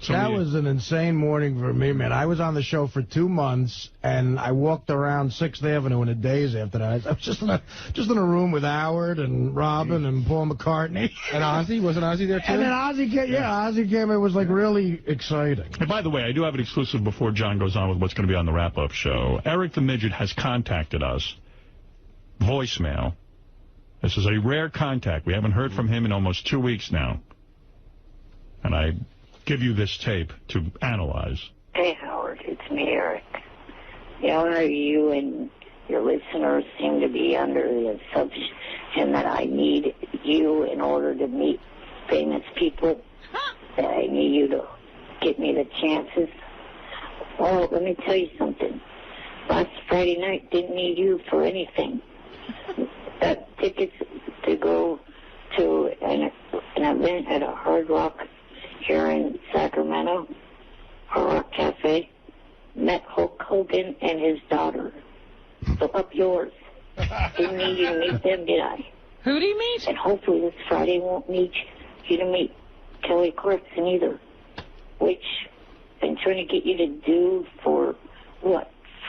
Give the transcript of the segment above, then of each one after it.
That was an insane morning for me, man. I was on the show for 2 months, and I walked around 6th Avenue in the days after that. I was just in a room with Howard and Robin and Paul McCartney. And Ozzy? Wasn't Ozzy there, too? And then Ozzy came. Yeah, Ozzy came. It was, like, really exciting. And by the way, I do have an exclusive before John goes on with what's going to be on the wrap-up show. Eric the Midget has contacted us. Voicemail. This is a rare contact. We haven't heard from him in almost 2 weeks now. And I give you this tape to analyze. Hey, Howard, it's me, Eric. You and your listeners seem to be under the assumption that I need you in order to meet famous people, that I need you to get me the chances. Well, let me tell you something. Last Friday night didn't need you for anything. Tickets to go to an event at a Hard Rock here in Sacramento, Hard Rock Cafe, met Hulk Hogan and his daughter. So up yours. Didn't need you to meet them, did I? Who do you meet? And hopefully this Friday won't need you to meet Kelly Clarkson either, which I've been trying to get you to do for,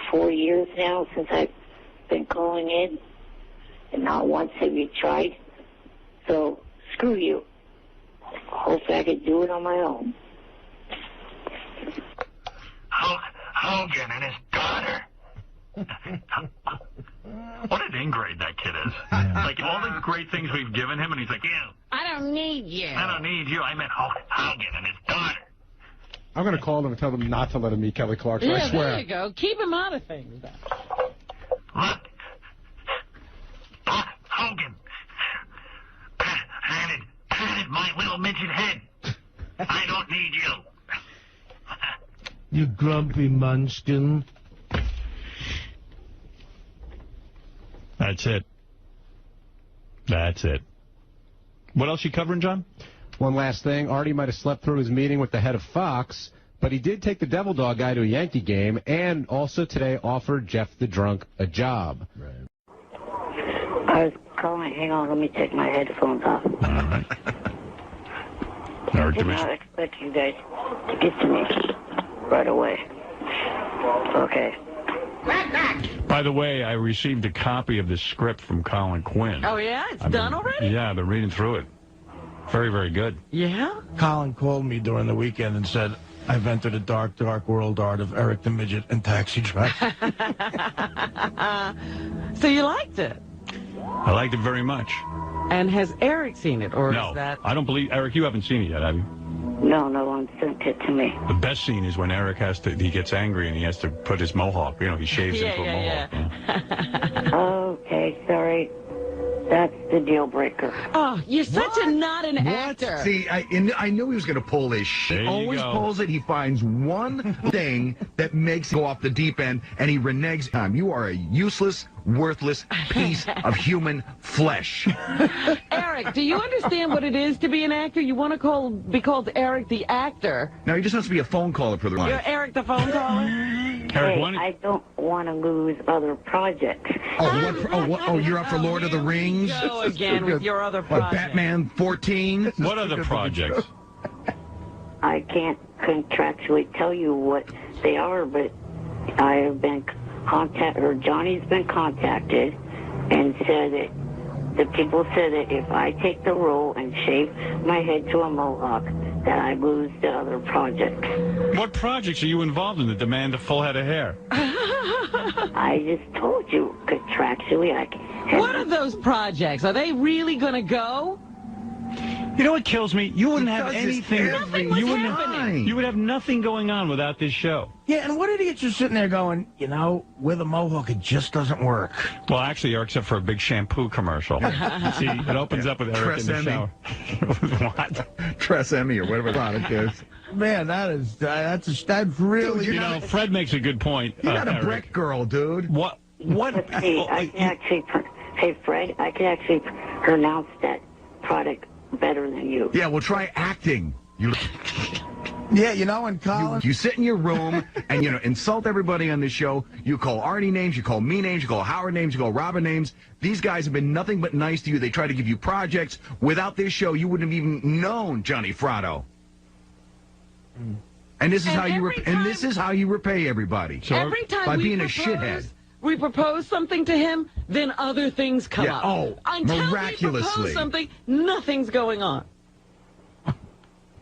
4 years now since I've been calling in, and not once have you tried. So screw you. Hopefully I could do it on my own. Hogan and his daughter. What an ingrate that kid is. Like, all the great things we've given him, and he's like, ew. I don't need you. I don't need you. I meant Hogan and his daughter. I'm going to call them and tell them not to let him meet Kelly Clarkson. Yeah, I swear. there you go. Keep him out of things. Look. Hogan. Patted my little midget head. I don't need you. You grumpy munchkin. That's it. That's it. What else you covering, John? One last thing. Artie might have slept through his meeting with the head of Fox, but he did take the Devil Dog guy to a Yankee game and also today offered Jeff the Drunk a job. Right. I was calling. Hang on, let me take my headphones off. All right. I did not expect you guys to get to me right away. Okay. By the way, I received a copy of the script from Colin Quinn. Oh, yeah? It's done already? Yeah, I've been reading through it. Very, very good. Yeah? Colin called me during the weekend and said, I've entered a dark, dark world art of Eric the Midget and Taxi Driver. So you liked it? I liked it very much. And has Eric seen it, or No, is that... I don't believe... Eric, you haven't seen it yet, have you? No, no one sent it to me. The best scene is when Eric he gets angry and he has to put his mohawk. You know, he shaves into a mohawk. Yeah. Okay, sorry. That's the deal breaker. Oh, you're such a not an actor. See, I knew he was going to pull this shit. He always pulls it. He finds one thing that makes him go off the deep end, and he reneges time. You are a useless, worthless piece of human flesh. Eric, do you understand what it is to be an actor? You want to be called Eric the actor. Now, he just has to be a phone caller for the line. You're Eric the phone caller? Hey, I don't want to lose other projects. Oh, you're up for Lord of the Rings? Go again with your other projects. Batman 14? What other projects? I can't contractually tell you what they are, but I have been Johnny's been contacted and said that the people said that if I take the role and shave my head to a mohawk, that I lose the other projects. What projects are you involved in that demand a full head of hair? I just told you contractually I can. What are those projects? Are they really going to go? You know what kills me? You wouldn't have anything. Nothing was happening. You would have nothing going on without this show. Yeah, and what idiots are sitting there going, with a mohawk, it just doesn't work. Well, actually, except for a big shampoo commercial. See, it opens up with Eric in the shower. What? Tresemme or whatever the product is. Man, that's really... Dude, Fred makes a good point. You're not a Eric. brick girl, dude. What? Hey, I can actually... Hey, Fred, I can actually pronounce that product better than you. Yeah, well, try acting. Yeah, and Colin... You sit in your room and, insult everybody on this show. You call Artie names, you call me names, you call Howard names, you call Robin names. These guys have been nothing but nice to you. They try to give you projects. Without this show, you wouldn't have even known Johnny Fratto. And this is how you repay everybody. So every time by being a shithead. We propose something to him, then other things come up. Oh, until miraculously. we propose something, nothing's going on.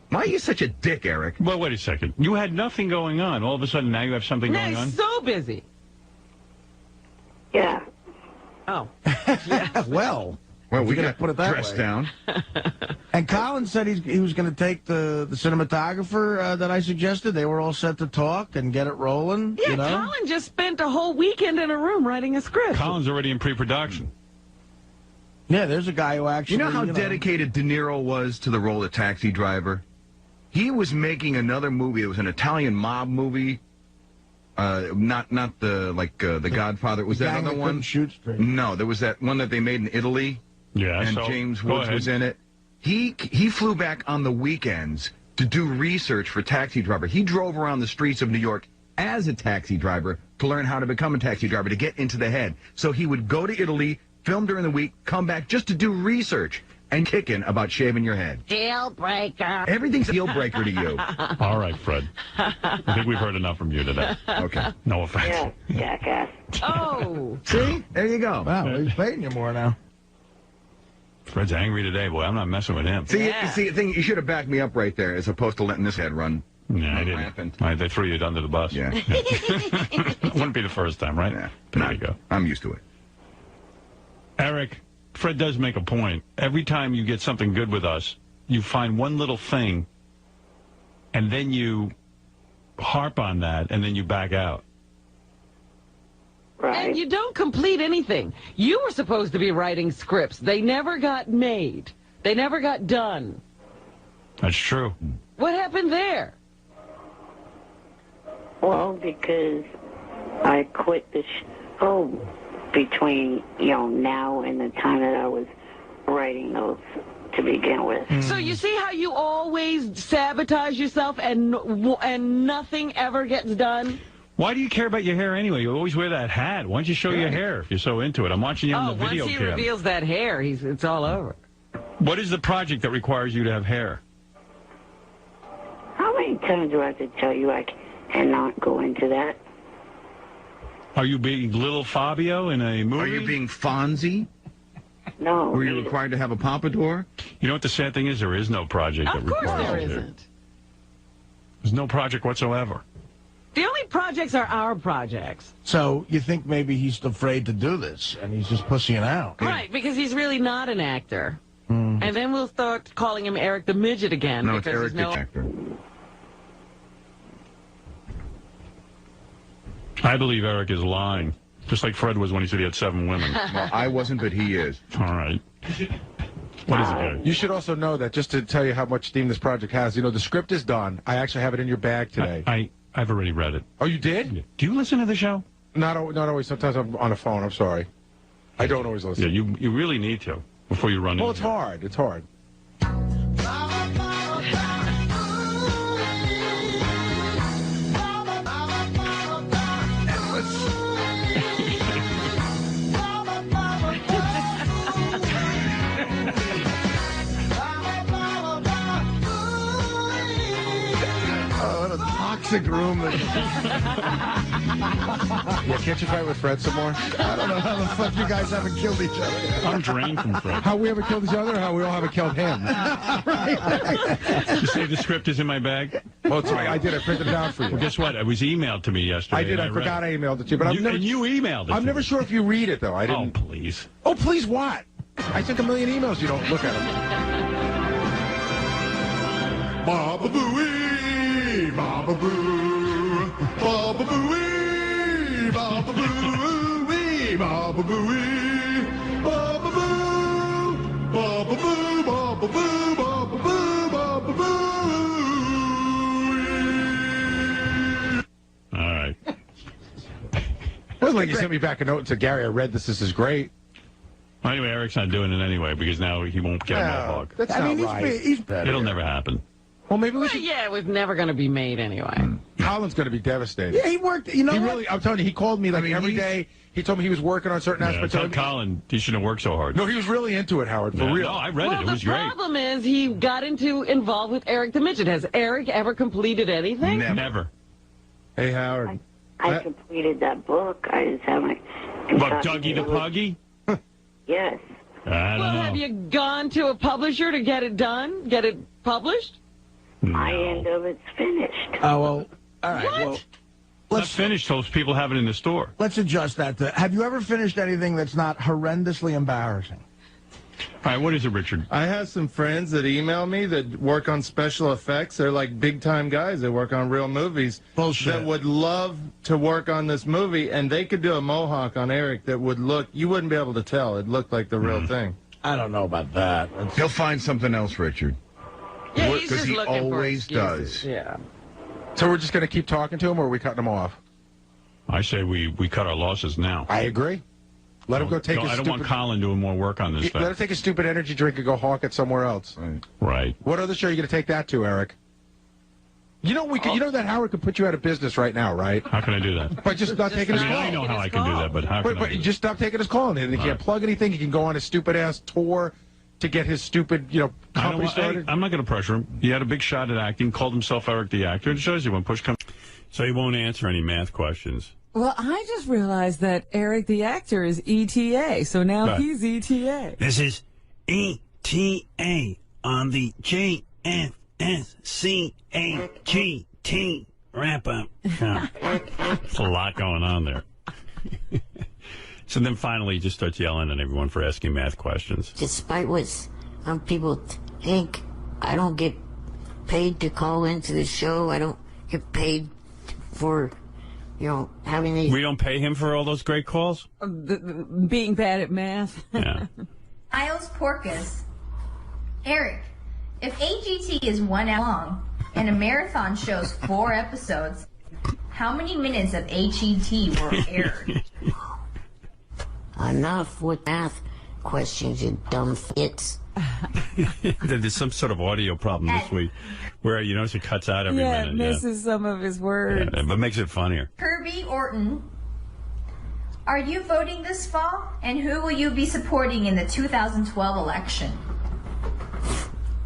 Why are you such a dick, Eric? Well, wait a second. You had nothing going on. All of a sudden, now you have something going on? He's so busy. Yeah. Oh. Yeah, well, we got to put it that dress way. down. And Colin said he was going to take the cinematographer that I suggested. They were all set to talk and get it rolling. Yeah, you know? Colin just spent a whole weekend in a room writing a script. Colin's already in pre-production. Yeah, there's a guy who actually... You know how dedicated De Niro was to the role of Taxi Driver? He was making another movie. It was an Italian mob movie. Not the Godfather. Was that other one? Shoot straight. No, there was that one that they made in Italy. Yeah, and James Woods was in it. He flew back on the weekends to do research for Taxi Driver. He drove around the streets of New York as a taxi driver to learn how to become a taxi driver, to get into the head. So he would go to Italy, film during the week, come back just to do research and kicking about shaving your head. Deal breaker. Everything's a deal breaker to you. All right, Fred. I think we've heard enough from you today. Okay. No offense. Yeah, jackass. Oh. See? There you go. Wow, he's paying you more now. Fred's angry today, boy. I'm not messing with him. See, you should have backed me up right there as opposed to letting this head run. Yeah, I didn't. Rampant. They threw you under the bus. Yeah. Wouldn't be the first time, right? Yeah. There you go. I'm used to it. Eric, Fred does make a point. Every time you get something good with us, you find one little thing, and then you harp on that, and then you back out. Right. And you don't complete anything. You were supposed to be writing scripts. They never got made. They never got done. That's true. What happened there? Well, because I quit the show between, now and the time that I was writing those to begin with. So you see how you always sabotage yourself and nothing ever gets done? Why do you care about your hair anyway? You always wear that hat. Why don't you show your hair if you're so into it? I'm watching you on the video once he cam. reveals that hair, it's all over. What is the project that requires you to have hair? How many times do I have to tell you I cannot go into that? Are you being little Fabio in a movie? Are you being Fonzie? No. Were you required to have a pompadour? You know what the sad thing is? There is no project that Of course requires there you. isn't. There's no project whatsoever. The only projects are our projects. So you think maybe he's afraid to do this, and he's just pussying out. Right, because he's really not an actor. And then we'll start calling him Eric the Midget again. No, it's because Eric there's the actor. I believe Eric is lying. Just like Fred was when he said he had 7 women. Well, I wasn't, but he is. All right. What is it, Gary? You should also know that, just to tell you how much steam this project has, the script is done. I actually have it in your bag today. I've already read it. Oh, you did? Do you listen to the show? Not always. Sometimes I'm on the phone. I'm sorry. I don't always listen. Yeah, you really need to before you run Well, into it's hard. It's hard. Toxic room. Yeah, can't you fight with Fred some more? I don't know how the fuck you guys haven't killed each other yet. I'm drained from Fred. How we haven't killed each other, or how we all haven't killed him? You say the script is in my bag? Oh, sorry, I did. I printed it down for you. Well, guess what? It was emailed to me yesterday. I did. I forgot I emailed it to you, but and you emailed it. I'm never sure if you read it, though. I Oh, didn't. please. Oh, please, what? I sent a million emails. You don't look at them. Baba booey, baba boo, baba booey, baba booey, baba booey, baba boo, baba boo, baba boo, baba boo, baba boo. All right. It wasn't like you sent me back a note and said, Gary, I read this. This is great. Well, anyway, Eric's not doing it anyway because now he won't get a mohawk. That's not right. He's better. It'll never happen. Well, maybe we Well, should. yeah, it was never going to be made anyway. Colin's going to be devastated. Yeah, he worked. You know, he really. I'm telling you, he called me every day. He told me he was working on certain aspects. Tell Colin he shouldn't work so hard. No, he was really into it, Howard, for real. No, I read it. It was the great. problem is he got involved with Eric the Midget. Has Eric ever completed anything? Never. Hey, Howard. I completed that book. I just haven't. What, Dougie the Puggy? Yes. I don't know. Have you gone to a publisher to get it done? Get it published? My end of it's finished. Oh, well, all right. What? Well, Let's finish till people have it in the store. let's adjust that. Have you ever finished anything that's not horrendously embarrassing? All right, what is it, Richard? I have some friends that email me that work on special effects. They're like big-time guys that work on real movies. Bullshit. That would love to work on this movie, and they could do a mohawk on Eric that would look, you wouldn't be able to tell. It looked like the real thing. I don't know about that. He'll find something else, Richard. Yeah, he's Because just he looking for always excuses. does. Yeah. So we're just going to keep talking to him, or are we cutting him off? I say we cut our losses now. I agree. Let him go take his I don't stupid... want Colin doing more work on this Let him stuff. take a stupid energy drink and go hawk it somewhere else. Right. What other show are you going to take that to, Eric? You know you know that Howard could put you out of business right now, right? How can I do that? By just not taking his call. I know how I can do that, but how can I do just stop taking his call, and he can't plug anything. He can go on a stupid-ass tour to get his stupid, company started. I'm not going to pressure him. He had a big shot at acting, called himself Eric the Actor. It shows you when push comes. So he won't answer any math questions. Well, I just realized that Eric the Actor is ETA, so now Right. he's ETA. This is ETA on the JFSCAGT wrap-up. There's a lot going on there. So then finally he just starts yelling at everyone for asking math questions. Despite what some people think, I don't get paid to call into the show. I don't get paid for, having these... We don't pay him for all those great calls? Being bad at math. Yeah. Isles Porcus. Eric, if AGT is 1 hour long and a marathon shows 4 episodes, how many minutes of HET were aired? Enough with math questions, you dumb fits. There's some sort of audio problem this week where you notice it cuts out every minute. It misses some of his words. Yeah, but makes it funnier. Kirby Orton. Are you voting this fall? And who will you be supporting in the 2012 election?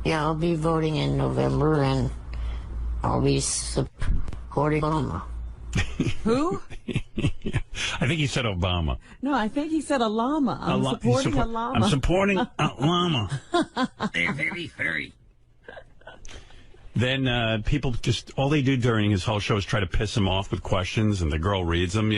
Yeah, I'll be voting in November, and I'll be supporting Obama. Who? I think he said Obama. No, I think he said a llama. I'm supporting a llama. I'm supporting a llama. They're very furry. Then people just, all they do during his whole show is try to piss him off with questions, and the girl reads them,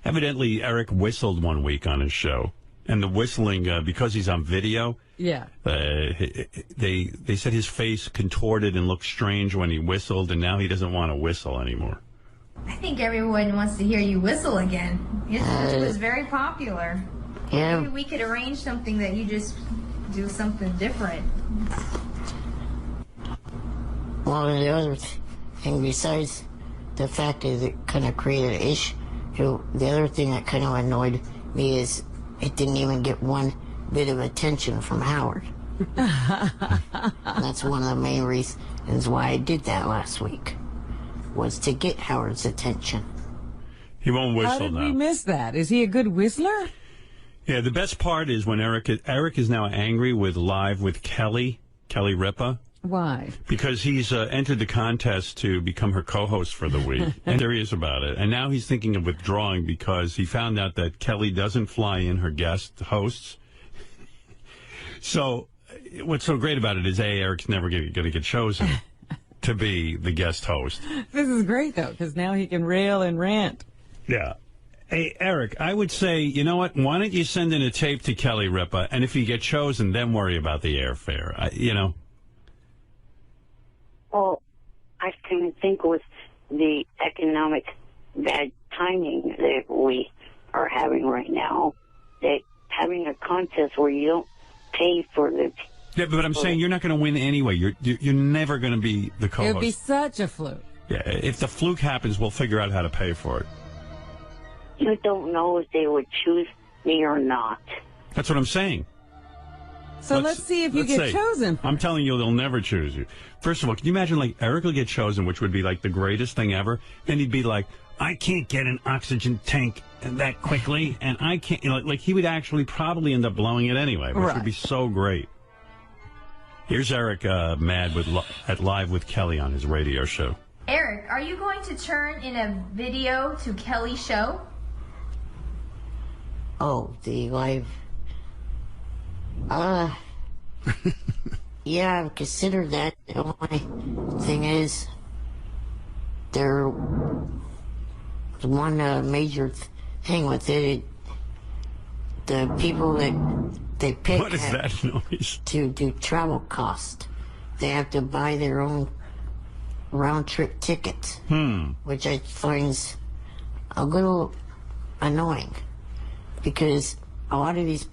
Evidently, Eric whistled one week on his show, and the whistling, because he's on video, yeah, they said his face contorted and looked strange when he whistled, and now he doesn't want to whistle anymore. I think everyone wants to hear you whistle again. It was very popular. Yeah. Maybe we could arrange something that you just do something different. Well, the other thing, besides the fact that it kind of created an issue, the other thing that kind of annoyed me is it didn't even get one bit of attention from Howard. That's one of the main reasons why I did that last week, was to get Howard's attention. He won't whistle How did now. we miss that? Is he a good whistler? Yeah, the best part is when Eric is now angry with Live with Kelly Ripa. Why? Because he's entered the contest to become her co-host for the week, and serious about it. And now he's thinking of withdrawing because he found out that Kelly doesn't fly in her guest hosts. So what's so great about it is, Eric's never going to get chosen to be the guest host. This is great, though, because now he can rail and rant. Yeah. Hey, Eric, I would say, you know what? Why don't you send in a tape to Kelly Ripa, and if you get chosen, then worry about the airfare, Well, I kind of think with the economic bad timing that we are having right now, that having a contest where you don't pay for the... Yeah, but I'm saying you're not going to win anyway. You're never going to be the co-host. It would be such a fluke. Yeah, if the fluke happens, we'll figure out how to pay for it. You don't know if they would choose me or not. That's what I'm saying. So let's see if you get chosen. I'm telling you, they'll never choose you. First of all, can you imagine, like, Eric will get chosen, which would be, like, the greatest thing ever, and he'd be like, I can't get an oxygen tank that quickly, and I can't, you know, like, he would actually probably end up blowing it anyway, which would be so great. Here's Eric mad at Live with Kelly on his radio show. Eric, are you going to turn in a video to Kelly's show? Oh, the live... yeah, I've considered that. The only thing is, there one major thing with it. The people that they pick what is that noise? To do travel cost, they have to buy their own round-trip tickets, which I find a little annoying, because a lot of these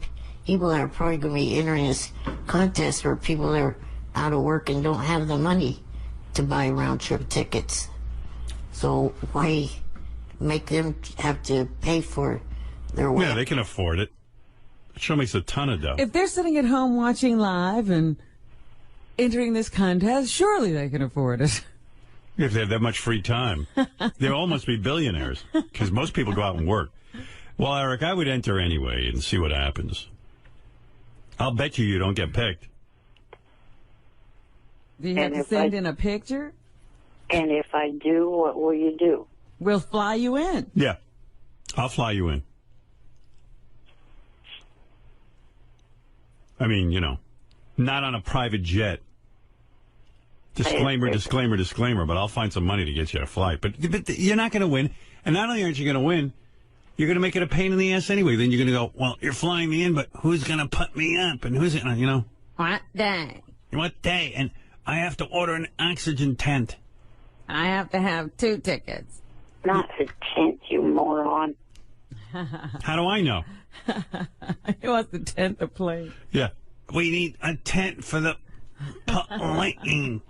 people that are probably going to be entering this contest are people that are out of work and don't have the money to buy round-trip tickets. So why make them have to pay for their way? Yeah, they can afford it. It sure makes a ton of dough. If they're sitting at home watching live and entering this contest, surely they can afford it. If they have that much free time. They all must be billionaires, because most people go out and work. Well, Eric, I would enter anyway and see what happens. I'll bet you don't get picked. Do you have to send in a picture? And if I do, what will you do? We'll fly you in. Yeah, I'll fly you in. I mean, you know, not on a private jet. Disclaimer, disclaimer, disclaimer, but I'll find some money to get you a flight. But you're not going to win. And not only aren't you going to win, you're going to make it a pain in the ass anyway. Then you're going to go, well, you're flying me in, but who's going to put me up? And who's, you know? What day? What day? And I have to order an oxygen tent. I have to have 2 tickets. Not a tent, you moron. How do I know? He wants the tent to play. Yeah. We need a tent for the lightning.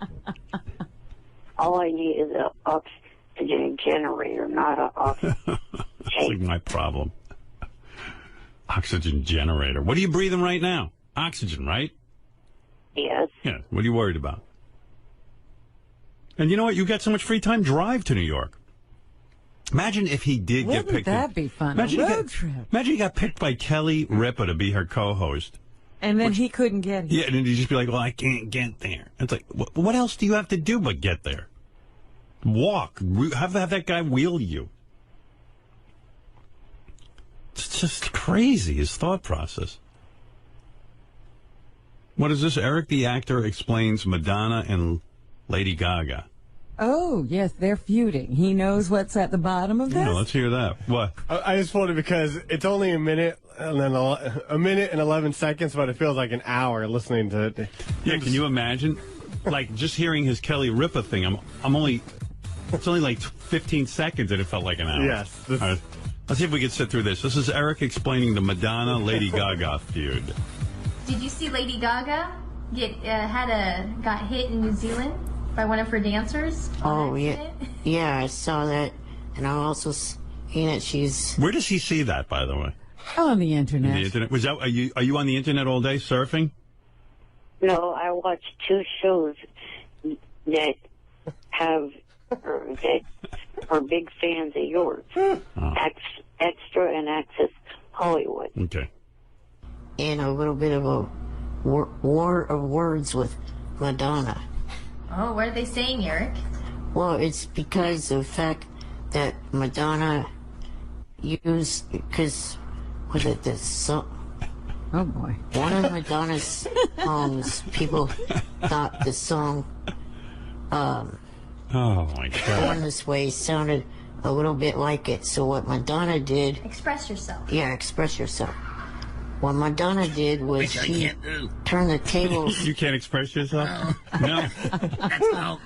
All I need is an oxygen generator, not an oxygen That's like my problem. Oxygen generator. What are you breathing right now? Oxygen, right? Yes. Yeah. What are you worried about? And you know what? You got so much free time. Drive to New York. Imagine if he did get picked. Wouldn't that be fun? Imagine a road trip. Imagine he got picked by Kelly Ripa to be her co-host. And then he couldn't get here. Yeah, and then he'd just be like, well, I can't get there. It's like, what else do you have to do but get there? Walk. Have that guy wheel you. It's just crazy, his thought process. What is this? Eric the actor explains Madonna and Lady Gaga. Oh, yes, they're feuding. He knows what's at the bottom of this? Yeah, let's hear that. What? I just wanted because it's only a minute and then a minute and 11 seconds, but it feels like an hour listening to it. Yeah, can you imagine? Like, just hearing his Kelly Ripa thing, it's only like 15 seconds and it felt like an hour. Yes. All right, let's see if we can sit through this. This is Eric explaining the Madonna-Lady Gaga feud. Did you see Lady Gaga got hit in New Zealand by one of her dancers? Oh, yeah. Yeah, I saw that. And I'm also seeing that she's... Where does he see that, by the way? On the internet. The internet. Are you on the internet all day surfing? No, I watch 2 shows that are big fans of yours. Extra and Access Hollywood. Okay. And a little bit of a war of words with Madonna. Oh, what are they saying, Eric? Well, it's because of the fact that Madonna used, because, was it this song? Oh, boy. One of Madonna's songs, people thought the song, oh, my God. Born This Way sounded a little bit like it. So what Madonna did... Express yourself. Yeah, express yourself. What Madonna did was she turned the tables... You can't express yourself? No. That's how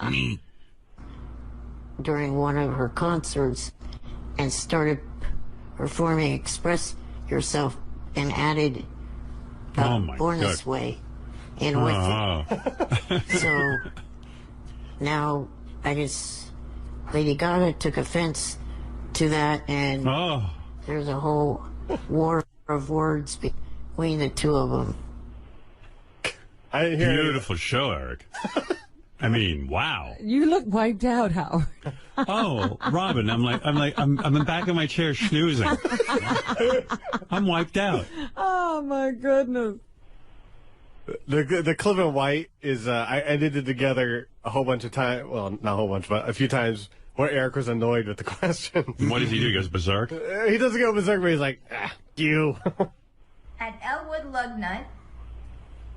me. During one of her concerts and started performing Express Yourself and added Born This Way in with it. So now Lady Gaga took offense to that, and there's a whole war of words between the two of them. I didn't hear Beautiful show, Eric. I mean, wow. You look wiped out, Howard. Oh, Robin, I'm in the back of my chair snoozing. I'm wiped out. Oh, my goodness. The Cliff and White is, I edited it together a whole bunch of times. Well, not a whole bunch, but a few times where Eric was annoyed with the question. What does he do? He goes berserk? He doesn't go berserk, but he's like, you. At Elwood Lugnut,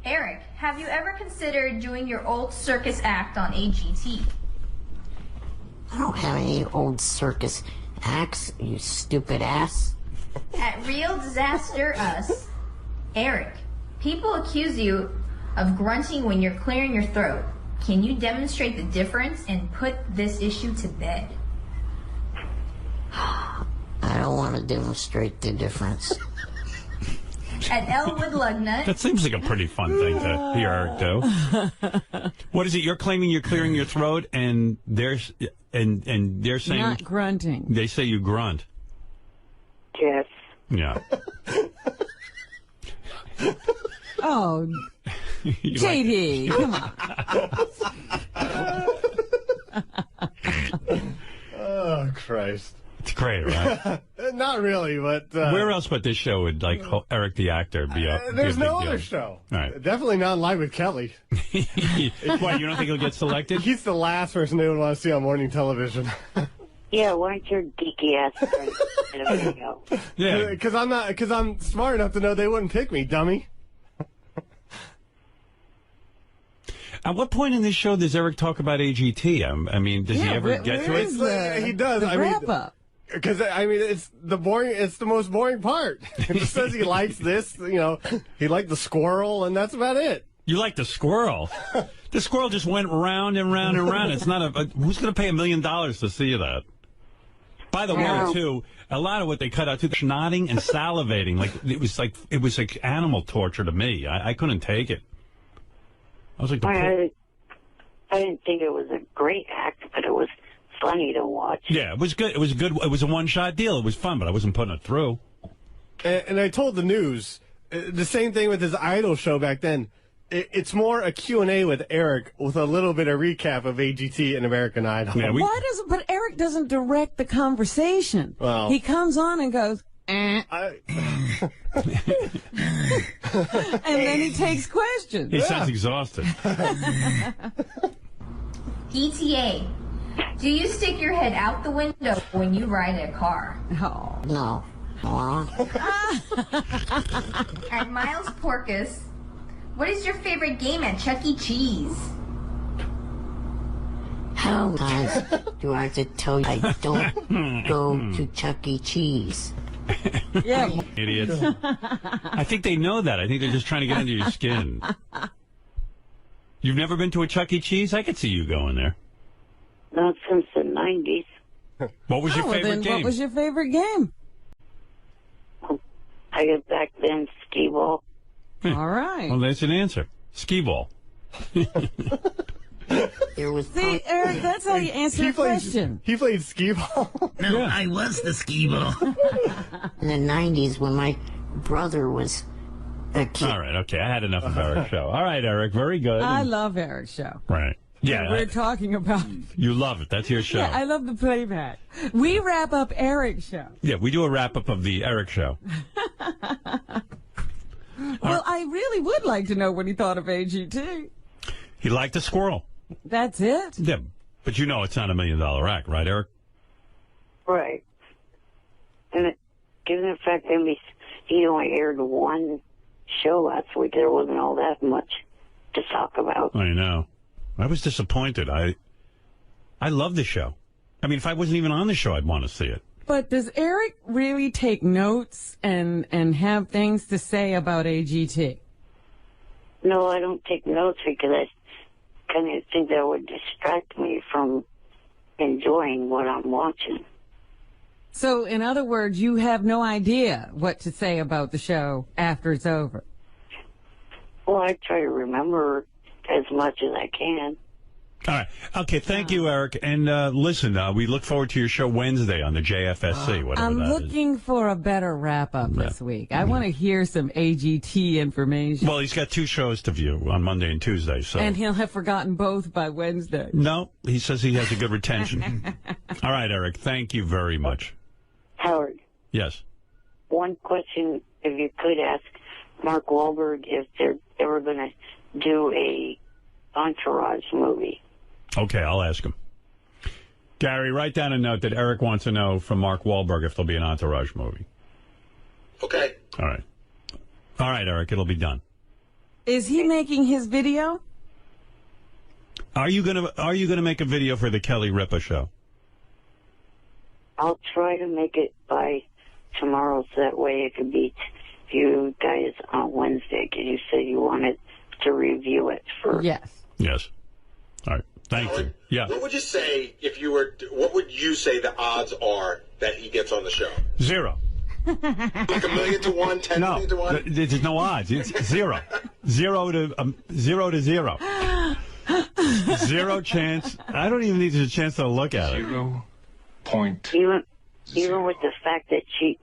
Eric, have you ever considered doing your old circus act on AGT? I don't have any old circus acts, you stupid ass. At Real Disaster Us, Eric, people accuse you of grunting when you're clearing your throat. Can you demonstrate the difference and put this issue to bed? I don't want to demonstrate the difference. At Elwood Lugnut. That seems like a pretty fun thing to hear Eric do. What is it? You're claiming you're clearing your throat, and they're saying Not grunting. They say you grunt. Yes. Yeah. Oh, JD, come on. Oh, Christ. It's great, right? Not really, but... Where else but this show would, like, Eric the actor be a There's be a no big other deal? show. All right. Definitely not in line with Kelly. Why, you don't think he'll get selected? He's the last person they would want to see on morning television. Yeah, why don't your geeky ass friends in a video? Yeah. Because I'm smart enough to know they wouldn't pick me, dummy. At what point in this show does Eric talk about AGT? I mean, does he ever get to it? He does. The wrap-up. Because, I mean, it's the most boring part. It just says he likes this, he liked the squirrel, and that's about it. You like the squirrel? The squirrel just went round and round and round. It's not who's going to pay $1 million to see that? By the way, too, a lot of what they cut out, too, nodding and salivating, it was like animal torture to me. I couldn't take it. I was like, I didn't think it was a great act, but it was funny to watch. Yeah, it was good. It was good. It was a one-shot deal. It was fun, but I wasn't putting it through. And I told the news, the same thing with his Idol show back then. It's more a Q&A with Eric with a little bit of recap of AGT and American Idol. Yeah, But Eric doesn't direct the conversation. Well, he comes on and goes, and then he takes questions. He sounds exhausted. ETA, do you stick your head out the window when you ride a car? Oh. No. At Miles Porkus, what is your favorite game at Chuck E. Cheese? How many times do I have to tell you I don't go to Chuck E. Cheese? Yeah. Idiots. I think they know that. I think they're just trying to get under your skin. You've never been to a Chuck E. Cheese? I could see you going there. Not since the 90s. What was your favorite game? What was your favorite game? I guess back then, skee ball. All right. Well, that's an answer. Skee ball. See, Eric, that's how you answer a question. He played skee ball. No, yeah. I was the skee ball. In the 90s, when my brother was a kid. All right, okay. I had enough of Eric's show. All right, Eric, very good. I love Eric's show. Right. Yeah. We're talking about... You love it. That's your show. Yeah, I love the playback. We wrap up Eric's show. Yeah, we do a wrap-up of the Eric show. Well, I really would like to know what he thought of AGT. He liked the squirrel. That's it? Yeah, but you know it's not $1 million act, right, Eric? Right. And given the fact that he only aired one show last week, there wasn't all that much to talk about. I know. I was disappointed. I love the show. I mean, if I wasn't even on the show, I'd want to see it. But does Eric really take notes and have things to say about AGT? No, I don't take notes because I kind of think that would distract me from enjoying what I'm watching. So, in other words, you have no idea what to say about the show after it's over? Well, I try to remember as much as I can. All right. Okay, thank you, Eric. And listen, we look forward to your show Wednesday on the JFSC, whatever I'm that looking for a better wrap-up this week. I want to hear some AGT information. Well, he's got 2 shows to view on Monday and Tuesday. So. And he'll have forgotten both by Wednesday. No, he says he has a good retention. All right, Eric, thank you very much. Howard, Yes. one question, if you could ask Mark Wahlberg if they're ever going to do a Entourage movie. Okay, I'll ask him. Gary, write down a note that Eric wants to know from Mark Wahlberg if there'll be an Entourage movie. Okay. All right. All right, Eric, it'll be done. Is he making his video? Are you gonna make a video for the Kelly Ripa show? I'll try to make it by tomorrow so that way it could be you guys on Wednesday, because you said you wanted to review it first. Yes. Yes. All right. Thank you. Yeah. What would you say if you were? What would you say the odds are that he gets on the show? 0. Like 1,000,000 to 1, 10,000,000 to 1. There's no odds. It's 0. 0 to 0. 0 chance. I don't even need a chance to look at it. 0 point. Even with the fact that she's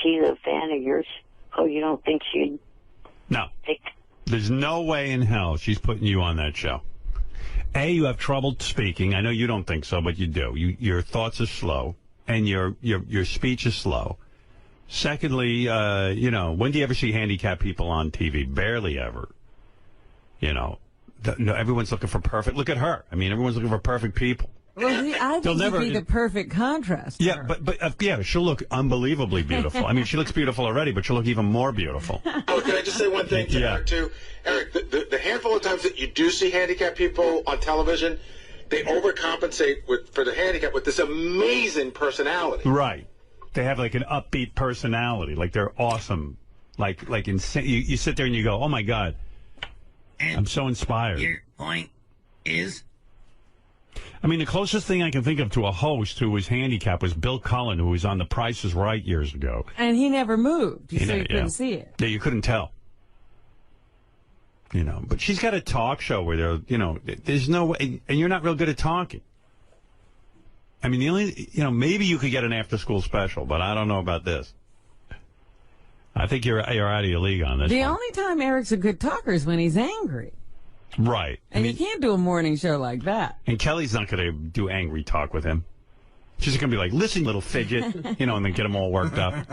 a fan of yours, you don't think she'd? No. There's no way in hell she's putting you on that show. A, you have trouble speaking. I know you don't think so, but you do. Your thoughts are slow, and your speech is slow. Secondly, when do you ever see handicapped people on TV? Barely ever. No, everyone's looking for perfect. Look at her. I mean, everyone's looking for perfect people. Well, I think he'd be the perfect contrast. Yeah, but she'll look unbelievably beautiful. I mean, she looks beautiful already, but she'll look even more beautiful. Oh, can I just say one thing to Eric, too? Eric, the handful of times that you do see handicapped people on television, they overcompensate for the handicap with this amazing personality. Right. They have like an upbeat personality. Like they're awesome. Like insane. You sit there and you go, oh, my God. I'm so inspired. Your point is? I mean, the closest thing I can think of to a host who was handicapped was Bill Cullen, who was on The Price is Right years ago. And he never moved, so you couldn't see it. Yeah, you couldn't tell. But she's got a talk show where there's no way, and you're not real good at talking. I mean, the only, maybe you could get an after-school special, but I don't know about this. I think you're out of your league on this. The only time Eric's a good talker is when he's angry. Right. And you can't do a morning show like that. And Kelly's not going to do angry talk with him. She's going to be like, listen, little fidget, and then get him all worked up.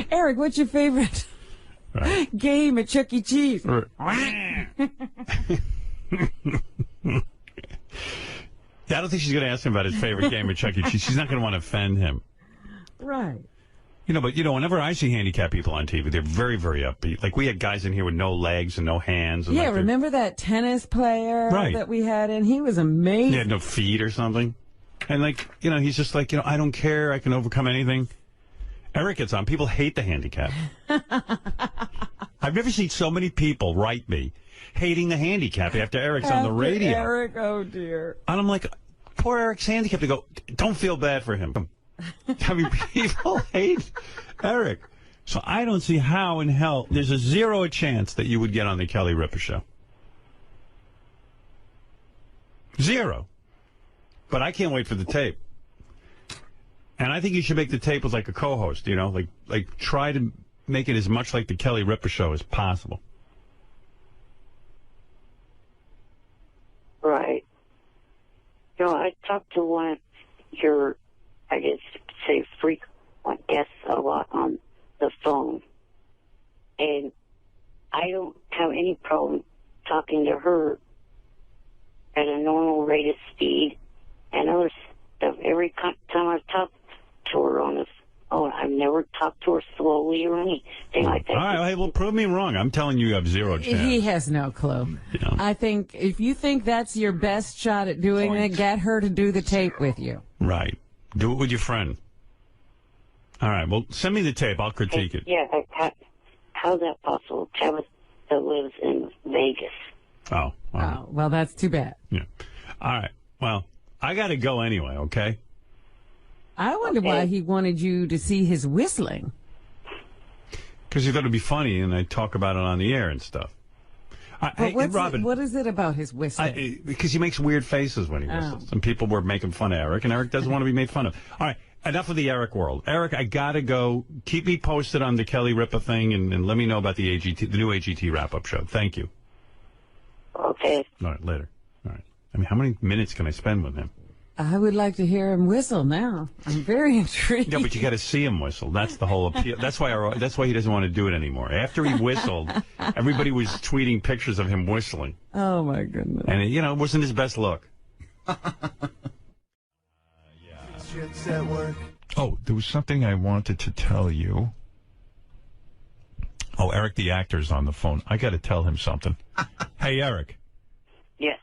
Eric, what's your favorite game at Chuck E. Cheese? I don't think she's going to ask him about his favorite game at Chuck E. Cheese. She's not going to want to offend him. Right. But whenever I see handicapped people on TV, they're very, very upbeat. Like, we had guys in here with no legs and no hands. And remember that tennis player that we had in? He was amazing. He had no feet or something. And, he's just like, I don't care. I can overcome anything. Eric gets on. People hate the handicap. I've never seen so many people write me hating the handicap after Eric's on the radio. Eric, oh, dear. And I'm like, poor Eric's handicapped. To go, don't feel bad for him. I mean, people hate Eric. So I don't see how in hell there's a 0 chance that you would get on the Kelly Ripa show. 0. But I can't wait for the tape. And I think you should make the tape with like a co-host, like try to make it as much like the Kelly Ripa show as possible. Right. I talked to one of your, I guess, say frequent guests a lot on the phone. And I don't have any problem talking to her at a normal rate of speed and other stuff. Every time I've talked to her on this, I've never talked to her slowly or anything like that. All right, well, prove me wrong. I'm telling you have 0 chance. He has no clue. I think if you think that's your best shot at doing it, get her to do the tape with you. Right. Do it with your friend. All right, well, send me the tape. I'll critique it. Yeah, how's that possible? Tabitha lives in Vegas. Oh. Oh, well, that's too bad. Yeah. All right. Well, I got to go anyway, okay? I wonder why he wanted you to see his whistling. Because he thought it'd be funny, and I'd talk about it on the air and stuff. Robin, what is it about his whistling? Because he makes weird faces when he whistles. And people were making fun of Eric, and Eric doesn't want to be made fun of. All right, enough of the Eric world. Eric, I got to go. Keep me posted on the Kelly Ripa thing, and let me know about the new AGT wrap-up show. Thank you. Okay. All right, later. All right. I mean, how many minutes can I spend with him? I would like to hear him whistle now. I'm very intrigued. No, but you got to see him whistle. That's the whole appeal. That's why he doesn't want to do it anymore. After he whistled, everybody was tweeting pictures of him whistling. Oh, my goodness. And, it wasn't his best look. Oh, there was something I wanted to tell you. Oh, Eric the actor's on the phone. I got to tell him something. Hey, Eric. Yes.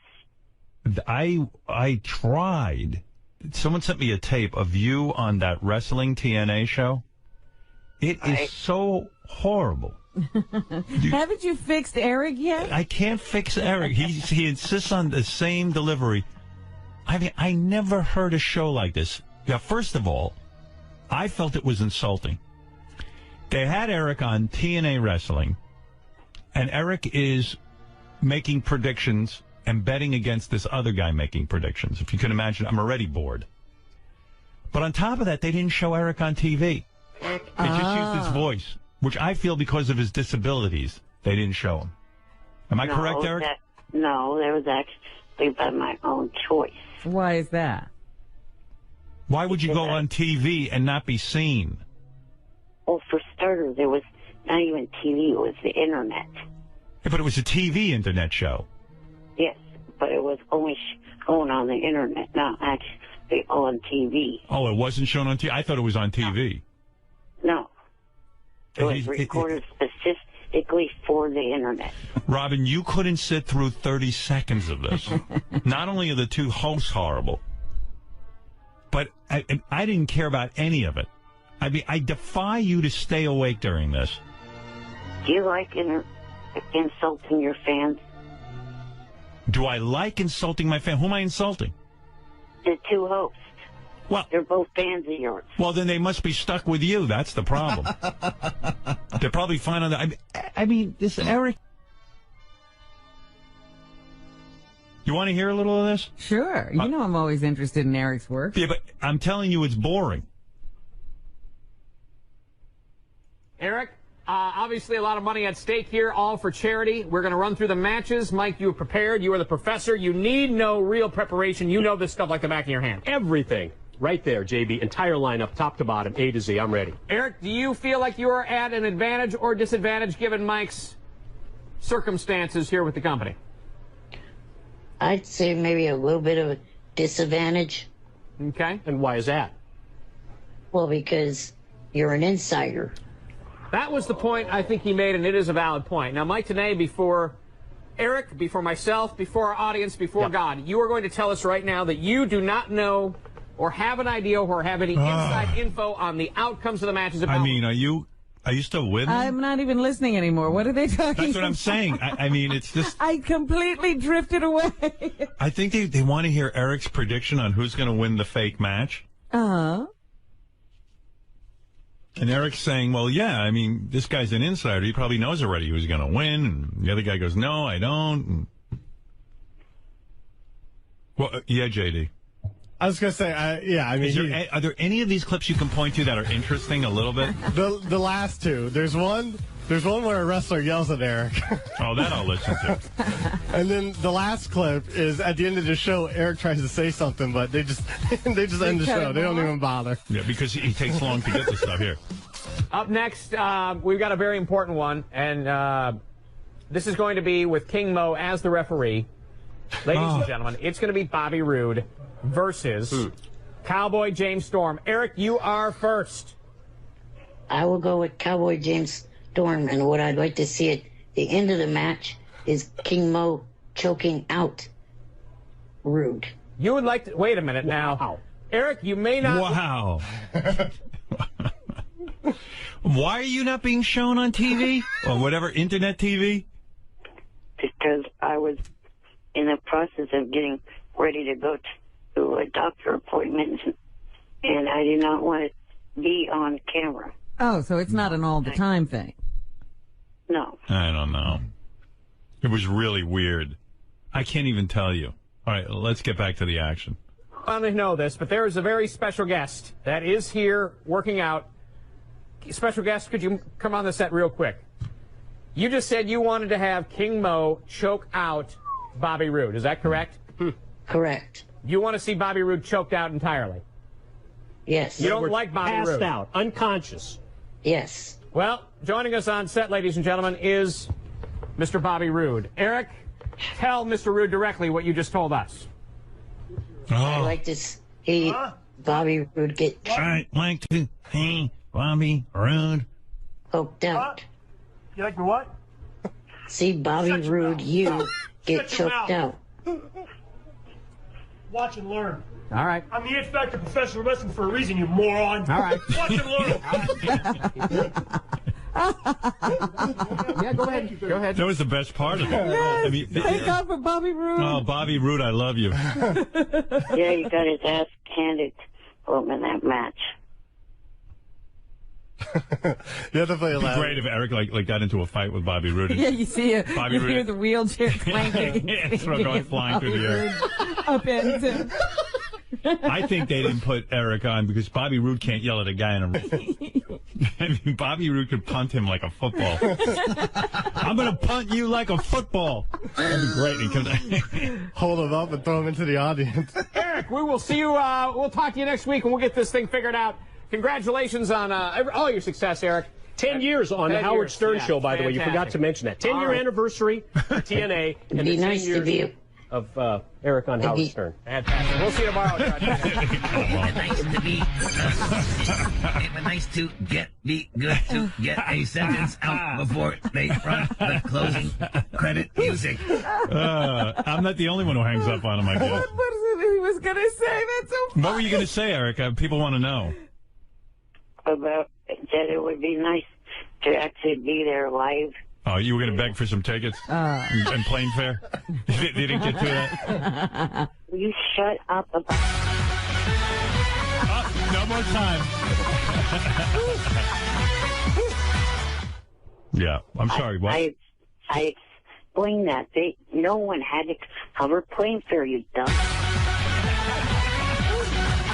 I tried. Someone sent me a tape of you on that wrestling TNA show. It is so horrible. Haven't you fixed Eric yet? I can't fix Eric. He insists on the same delivery. I mean, I never heard a show like this. Yeah, first of all, I felt it was insulting. They had Eric on TNA Wrestling, and Eric is making predictions and betting against this other guy making predictions. If you can imagine, I'm already bored. But on top of that, they didn't show Eric on TV. They just used his voice, which I feel because of his disabilities, they didn't show him. Am I correct, Eric? No, that was actually by my own choice. Why is that? Why would you go on TV and not be seen? Well, for starters, there was not even TV, it was the Internet. Yeah, but it was a TV Internet show. Yes, but it was only shown on the Internet, not actually on TV. Oh, it wasn't shown on TV? I thought it was on TV. No. It was recorded specifically for the Internet. Robin, you couldn't sit through 30 seconds of this. Not only are the two hosts horrible, but I didn't care about any of it. I mean, I defy you to stay awake during this. Do you like insulting your fans? Do I like insulting my fan? Who am I insulting? The two hosts. Well, they're both fans of yours. Well, then they must be stuck with you. That's the problem. They're probably fine on that. I mean, this Eric. You want to hear a little of this? Sure. You know I'm always interested in Eric's work. Yeah, but I'm telling you it's boring. Eric, obviously a lot of money at stake here, all for charity. We're going to run through the matches. Mike, you are prepared. You are the professor. You need no real preparation. You know this stuff like the back of your hand. Everything. Right there, JB. Entire lineup, top to bottom, A to Z. I'm ready. Eric, do you feel like you are at an advantage or disadvantage given Mike's circumstances here with the company? I'd say maybe a little bit of a disadvantage. Okay. And why is that? Well, because you're an insider. That was the point I think he made, and it is a valid point. Now, Mike, today, before Eric, before myself, before our audience, before God, you are going to tell us right now that you do not know or have an idea or have any inside info on the outcomes of the matches. I mean, are you still with me? I'm not even listening anymore. What are they talking about? That's what I'm saying. I mean, it's just... I completely drifted away. I think they want to hear Eric's prediction on who's going to win the fake match. Uh-huh. And Eric's saying, well, yeah, I mean, this guy's an insider. He probably knows already who's going to win. And the other guy goes, no, I don't. And... Well, yeah, JD. I was going to say, I mean... Are there any of these clips you can point to that are interesting a little bit? The last two. There's one where a wrestler yells at Eric. Oh, that I'll listen to. And then the last clip is at the end of the show, Eric tries to say something, but they just end the show. They don't even bother. Yeah, because he takes long to get the stuff here. Up next, we've got a very important one, and this is going to be with King Mo as the referee. Ladies and gentlemen, it's going to be Bobby Roode versus Cowboy James Storm. Eric, you are first. I will go with Cowboy James Storm, and what I'd like to see at the end of the match is King Mo choking out Roode. You would like to... Wait a minute now. Eric, you may not... Wow. Why are you not being shown on TV? Or whatever, internet TV? Because I was in the process of getting ready to go to a doctor appointment, and I did not want to be on camera. Oh, so it's not an all-the-time thing. No. I don't know. It was really weird. I can't even tell you. All right, let's get back to the action. I don't know this, but there is a very special guest that is here working out. Special guest, could you come on the set real quick? You just said you wanted to have King Mo choke out Bobby Roode. Is that correct? Correct. You want to see Bobby Roode choked out entirely? Yes. You don't like Bobby Roode? Passed out, unconscious. Yes. Well, joining us on set, ladies and gentlemen, is Mr. Bobby Roode. Eric, tell Mr. Roode directly what you just told us. I'd like to see Bobby Roode get I'd like to see Bobby Roode choked out. You like me what? See Bobby Roode, get Shut your choked mouth. out. Watch and learn. All right. I'm the It Factor professional wrestling for a reason, you moron. All right. Watch and learn. Yeah, go ahead. Go ahead. That was the best part of it. Yes. I mean, Thank God for Bobby Roode. oh, Bobby Roode, I love you. Yeah, you got his ass handed for him in that match. You have to play It'd be loud. great if Eric like got into a fight with Bobby Roode. Yeah, you see it. Bobby You Roode. hear the wheelchair clanking. Yeah, throw going flying through the air. Up into. I think they didn't put Eric on because Bobby Roode can't yell at a guy in a ring. I mean, Bobby Roode could punt him like a football. I'm going to punt you like a football. That'd be great. He comes, Hold him up and throw him into the audience. Eric, we will see you. We'll talk to you next week, and we'll get this thing figured out. Congratulations on all your success, Eric. 10 years on the 10 Howard years. Stern Yeah, show, by the way. You fantastic. forgot to mention that. 10-year All right. anniversary for TNA. It'd and be the 10 nice to years be of Eric on Howard Stern. Fantastic. We'll see you tomorrow. Nice to be. It was nice to be good to get a sentence out before they run the closing credit music. I'm not the only one who hangs up on him, I guess. What was it he was going to say? That's so funny. What were you going to say, Eric? People want to know. About that it would be nice to actually be there live. Oh, you were going to beg for some tickets and plane fare? They didn't get to that? Will you shut up about... No more time. Yeah, I'm sorry. What? I explained that. No one had to cover plane fare, you dumb.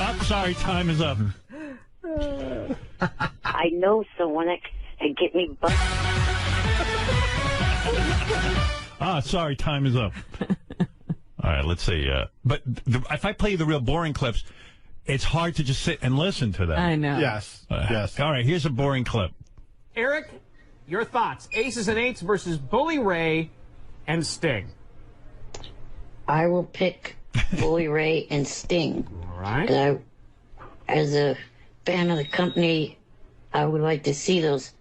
Oh, sorry, time is up. I know someone that can get me butt. Sorry, time is up. All right, let's see. But if I play you the real boring clips, it's hard to just sit and listen to them. I know. Yes. Yes. All right, here's a boring clip. Eric, your thoughts. Aces and Eights versus Bully Ray and Sting. I will pick Bully Ray and Sting. All right. 'Cause as a fan of the company, I would like to see those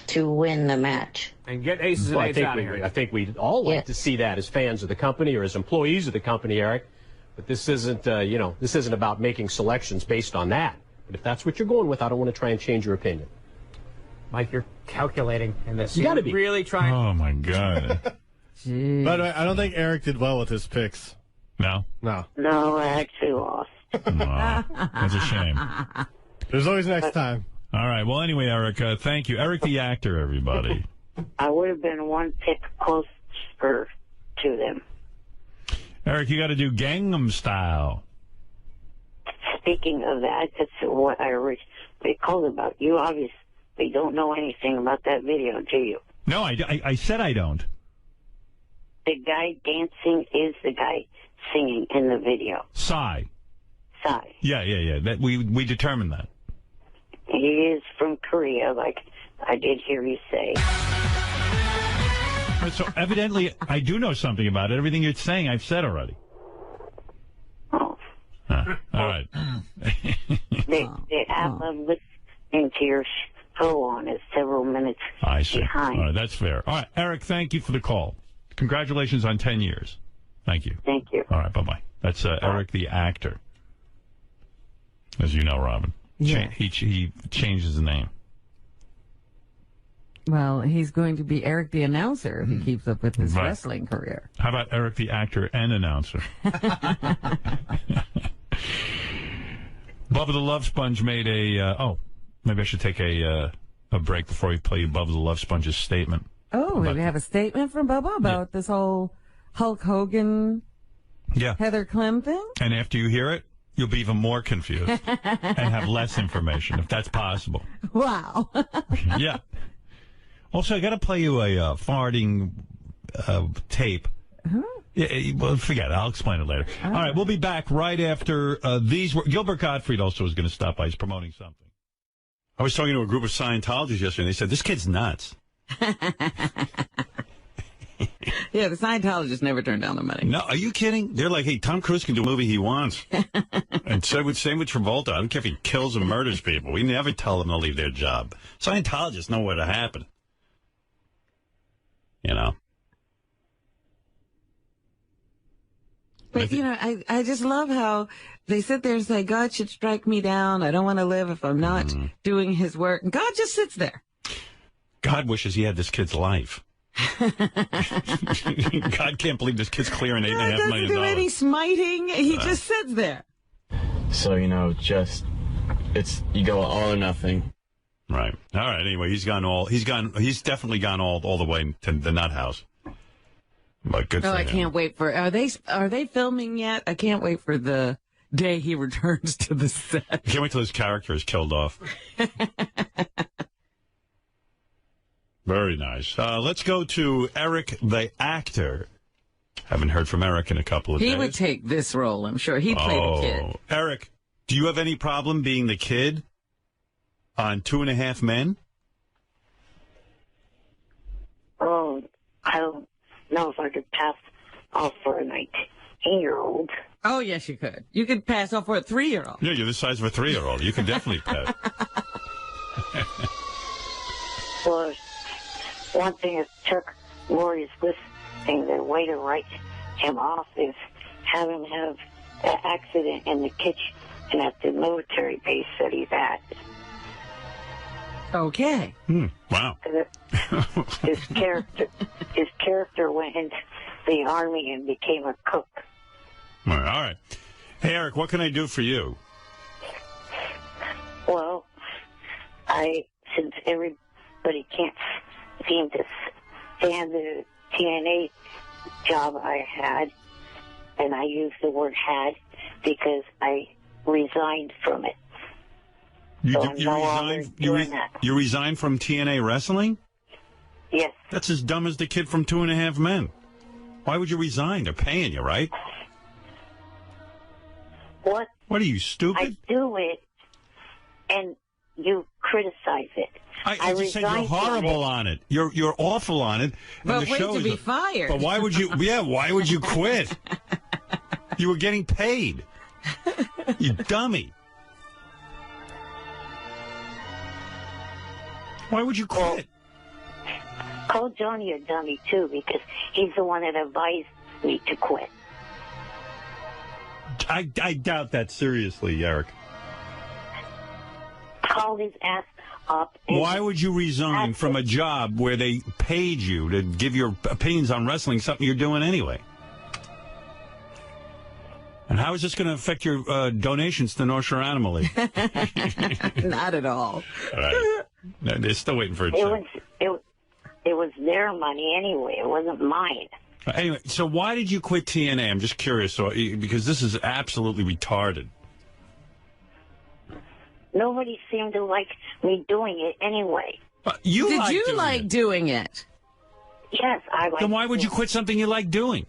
two win the match. And get Aces and Eights out of here. I think we'd all like to see that as fans of the company or as employees of the company, Eric. But this isn't, this isn't about making selections based on that. But if that's what you're going with, I don't want to try and change your opinion. Mike, you're calculating in this. You got to be. Really trying. Oh, my God. By the way, I don't think Eric did well with his picks. No? No. No, I actually lost. That's a shame. There's always next time. All right. Well, anyway, Eric, thank you. Eric the actor, everybody. I would have been one pick closer to them. Eric, you got to do Gangnam Style. Speaking of that, that's what I originally called about. You obviously don't know anything about that video, do you? No, I said I don't. The guy dancing is the guy singing in the video. Psy. Psy. Yeah. That we determined that. He is from Korea, like I did hear you say. So evidently, I do know something about it. Everything you're saying, I've said already. Oh. All right. They have them listening to your show on it several minutes I see. behind. All right, that's fair. All right, Eric, thank you for the call. Congratulations on 10 years. Thank you. Thank you. All right, bye-bye. That's Eric the actor. As you know, Robin. Yeah. He changed his name. Well, he's going to be Eric the announcer if he keeps up with his wrestling career. How about Eric the actor and announcer? Bubba the Love Sponge made maybe I should take a break before we play Bubba the Love Sponge's statement. Oh, we have a statement from Bubba about this whole Hulk Hogan, Heather Clem thing? And after you hear it, you'll be even more confused and have less information, if that's possible. Wow. Yeah. Also, I got to play you a farting tape. Huh? Yeah, well, forget it. I'll explain it later. All right, we'll be back right after these. Gilbert Gottfried also is going to stop by. He's promoting something. I was talking to a group of Scientologists yesterday, and they said, this kid's nuts. Yeah, the Scientologists never turn down the money. No, are you kidding? They're like, hey, Tom Cruise can do a movie he wants. And same with Travolta. I don't care if he kills and murders people. We never tell them to leave their job. Scientologists know what'll happen. You know? But, you know, I just love how they sit there and say, God should strike me down. I don't want to live if I'm not doing his work. And God just sits there. God wishes he had this kid's life. God can't believe this kid's clearing $8.5 million. He doesn't do any smiting. He just sits there. So, you know, you go all or nothing. Right. All right. Anyway, he's definitely gone all the way to the nut house. But good for him. I can't wait for, are they filming yet? I can't wait for the day he returns to the set. I can't wait till his character is killed off. Very nice. Let's go to Eric, the actor. Haven't heard from Eric in a couple of days. He would take this role, I'm sure. He'd play the kid. Eric, do you have any problem being the kid on 2.5 Men? Oh, I don't know if I could pass off for a 19-year-old. Oh, yes, you could. You could pass off for a 3-year-old. Yeah, you're the size of a 3-year-old. You can definitely pass. Well, one thing that took Lori's listening the way to write him off is have him have an accident in the kitchen at the military base that he's at. Okay. Wow. His character went into the army and became a cook. All right. Hey, Eric, what can I do for you? Well, since everybody can't seem to stand the TNA job I had, and I use the word had because I resigned from it. You resigned from TNA Wrestling? Yes. That's as dumb as the kid from 2.5 Men. Why would you resign? They're paying you, right? What? What are you, stupid? I do it, and you criticize it. I just said you're horrible on it. You're awful on it. But wait to be fired. But why would you? Yeah, why would you quit? You were getting paid. You dummy. Why would you quit? Call Johnny a dummy, too, because he's the one that advised me to quit. I doubt that seriously, Eric. Call his ass up. Why would you resign from a job where they paid you to give your opinions on wrestling, something you're doing anyway? And how is this going to affect your donations to North Shore Animal League? Not at all. All right. No, they're still waiting for a check. It was their money anyway. It wasn't mine. Anyway, so why did you quit TNA? I'm just curious, because this is absolutely retarded. Nobody seemed to like me doing it anyway. Did you like doing it? Yes, I like. Then why would you quit something you like doing?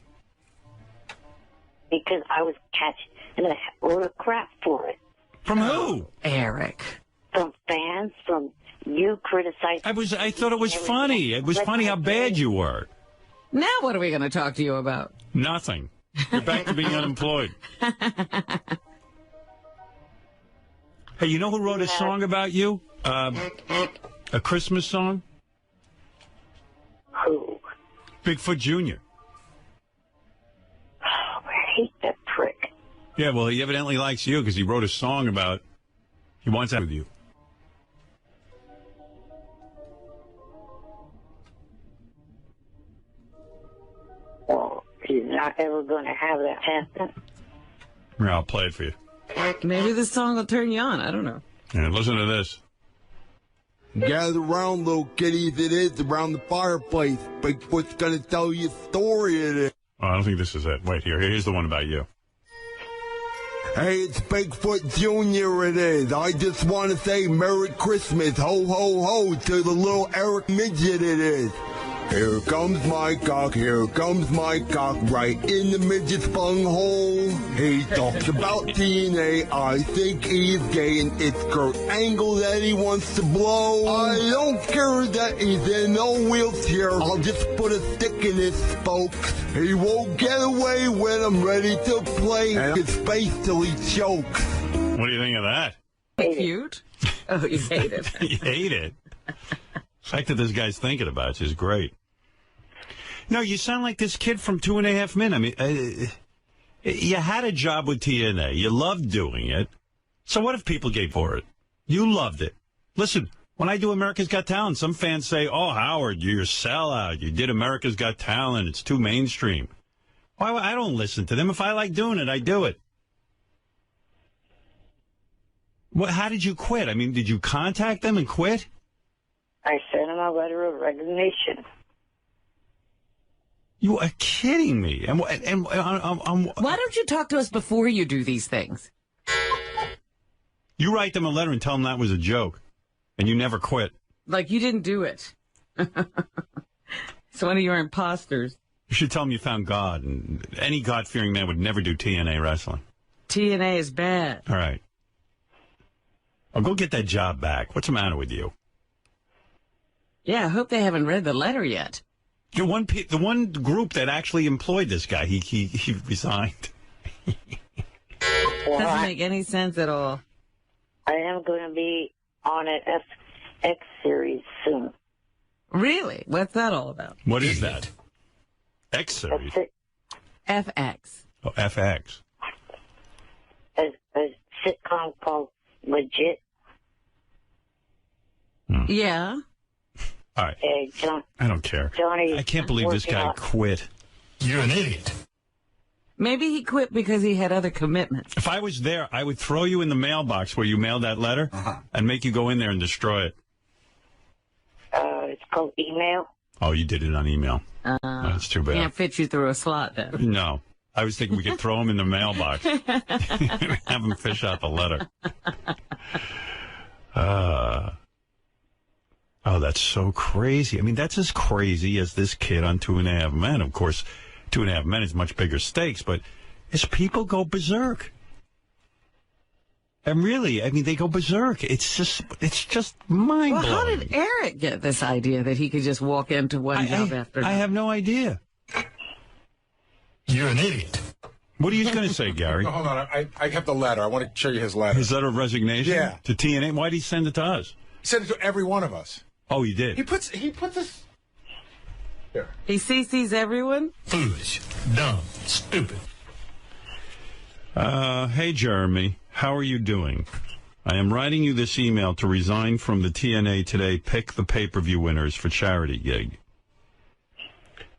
Because I was catching a load of crap for it. From who? Eric. From fans, from you criticizing. I thought it was funny. It was funny how bad you were. Now what are we going to talk to you about? Nothing. You're back to being unemployed. Hey, you know who wrote a song about you? A Christmas song? Who? Bigfoot Jr. Oh, I hate that prick. Yeah, well, he evidently likes you because he wrote a song about he wants that with you. Well, he's not ever going to have that happen. Yeah, I'll play it for you. Maybe this song will turn you on. I don't know. Yeah, listen to this. Gather around, little kitties, it is around the fireplace. Bigfoot's gonna tell you a story, it is. Oh, I don't think this is it. Wait, here's the one about you. Hey, it's Bigfoot Jr. it is. I just want to say Merry Christmas, ho, ho, ho, to the little Eric Midget it is. Here comes my cock, right in the midget's bunghole. He talks about DNA, I think he's gay, and it's Kurt Angle that he wants to blow. I don't care that he's in a wheelchair, I'll just put a stick in his spokes. He won't get away when I'm ready to play his face till he chokes. What do you think of that? Cute. Oh, you hate it. You hate it. The fact that this guy's thinking about you is great. No, you sound like this kid from 2.5 Men. I mean, you had a job with TNA. You loved doing it. So what if people gave for it? You loved it. Listen, when I do America's Got Talent, some fans say, oh, Howard, you're a sellout. You did America's Got Talent. It's too mainstream. Well, I don't listen to them. If I like doing it, I do it. Well, how did you quit? I mean, did you contact them and quit? I sent him a letter of resignation. You are kidding me. Why don't you talk to us before you do these things? You write them a letter and tell them that was a joke, and you never quit. Like you didn't do it. It's one of your imposters. You should tell them you found God, and any God-fearing man would never do TNA wrestling. TNA is bad. All right. I'll go get that job back. What's the matter with you? Yeah, I hope they haven't read the letter yet. The one group that actually employed this guy, he resigned. Doesn't make any sense at all. I am going to be on an FX series soon. Really? What's that all about? What is that? X series? FX. Oh, FX. A sitcom called Midget. Yeah. All right. John, I don't care. Johnny, I can't believe this guy quit. You're an idiot. Maybe he quit because he had other commitments. If I was there, I would throw you in the mailbox where you mailed that letter and make you go in there and destroy it. It's called email. Oh, you did it on email. That's too bad. Can't fit you through a slot then. No. I was thinking we could throw him in the mailbox. Have him fish out the letter. Oh, that's so crazy. I mean, that's as crazy as this kid on 2.5 Men. Of course, 2.5 Men is much bigger stakes, but as people go berserk. And really, I mean, they go berserk. It's just mind-blowing. Well, how did Eric get this idea that he could just walk into one job after another? I have no idea. You're an idiot. What are you going to say, Gary? No, hold on. I have the letter. I want to show you his letter. His letter of resignation? Yeah. To TNA? Why did he send it to us? He sent it to every one of us. Oh, he did? He puts this... Here. He CCs everyone? Foolish, dumb, stupid. Hey, Jeremy. How are you doing? I am writing you this email to resign from the TNA Today Pick the Pay-Per-View Winners for Charity gig.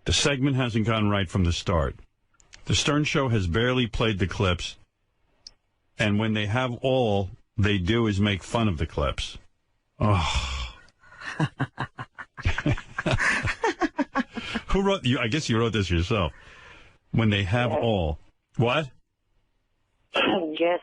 The segment hasn't gone right from the start. The Stern Show has barely played the clips, and when they have all they do is make fun of the clips. Oh. Who wrote you? I guess you wrote this yourself. When they have all. What? Yes.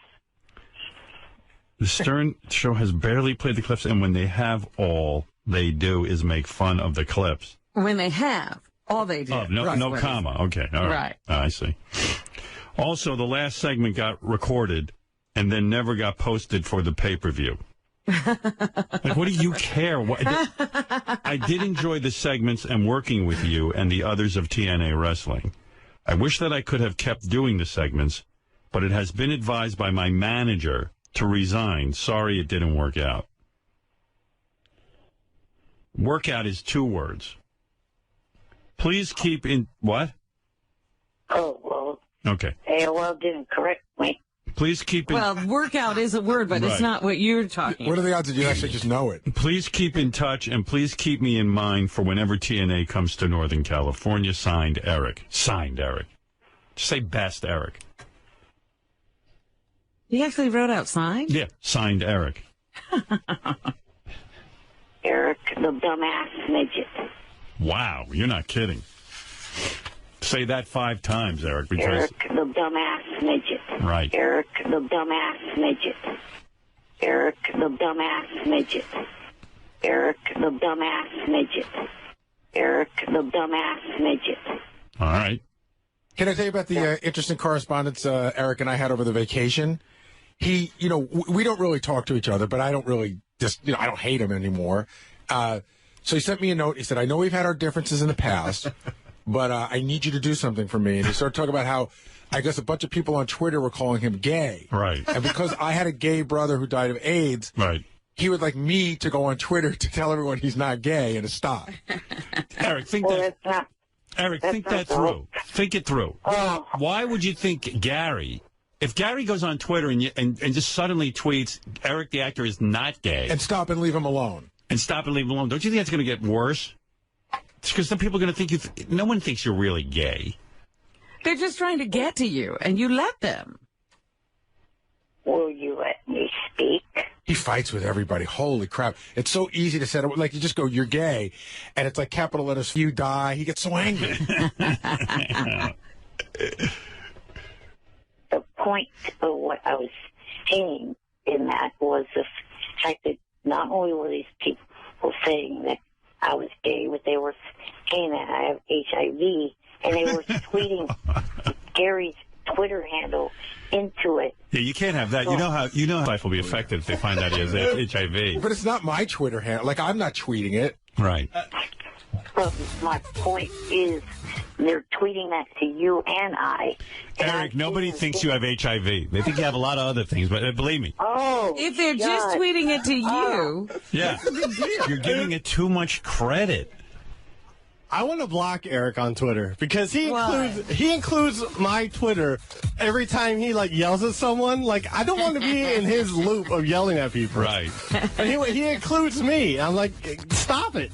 The Stern Show has barely played the clips, and when they have all they do is make fun of the clips. When they have, all they do. Oh, no comma. Okay, all right. I see. Also, the last segment got recorded and then never got posted for the pay-per-view. Like, what do you care? I did enjoy the segments and working with you and the others of TNA Wrestling. I wish that I could have kept doing the segments, but it has been advised by my manager to resign. Sorry it didn't work out. Workout is 2 words. Please keep in... What? Oh, well... Okay. AOL didn't correct me. Please keep in... Well, workout is a word, but it's not what you're talking What are the odds that you actually just know it? Please keep in touch, and please keep me in mind for whenever TNA comes to Northern California. Signed, Eric. Signed, Eric. Just say best, Eric. He actually wrote out signed? Yeah, signed, Eric. Eric, the dumbass midget. Wow, you're not kidding. Say that 5 times, Eric, because... Eric, the dumbass midget. Right. Eric, the dumbass midget. Eric, the dumbass midget. Eric, the dumbass midget. Eric, the dumbass midget. All right. Can I tell you about the interesting correspondence Eric and I had over the vacation? He, we don't really talk to each other, but I don't really I don't hate him anymore. So he sent me a note. He said, I know we've had our differences in the past, but I need you to do something for me. And he started talking about how, I guess, a bunch of people on Twitter were calling him gay. Right. And because I had a gay brother who died of AIDS, right, he would like me to go on Twitter to tell everyone he's not gay and to stop. Eric, think that through. Think it through. Oh. Why would you think Gary... If Gary goes on Twitter and just suddenly tweets, Eric the actor is not gay. And stop and leave him alone. And stop and leave him alone. Don't you think that's going to get worse? It's because some people are going to think no one thinks you're really gay. They're just trying to get to you, and you let them. Will you let me speak? He fights with everybody. Holy crap. It's so easy to set up. Like, you just go, you're gay. And it's like capital letters, you die. He gets so angry. The point of what I was saying in that was the fact that not only were these people saying that I was gay, but they were saying that I have HIV, and they were tweeting Gary's Twitter handle into it. Yeah, you can't have that. You know how life will be affected if they find out he has HIV. But it's not my Twitter handle. Like, I'm not tweeting it. Right. But my point is, they're tweeting that to you and I. Eric, nobody thinks you have HIV. They think you have a lot of other things, but believe me. Oh, if they're just tweeting it to you, yeah, you're giving it too much credit. I want to block Eric on Twitter because he includes my Twitter every time he yells at someone. Like, I don't want to be in his loop of yelling at people. Right. And he includes me. I'm like, stop it.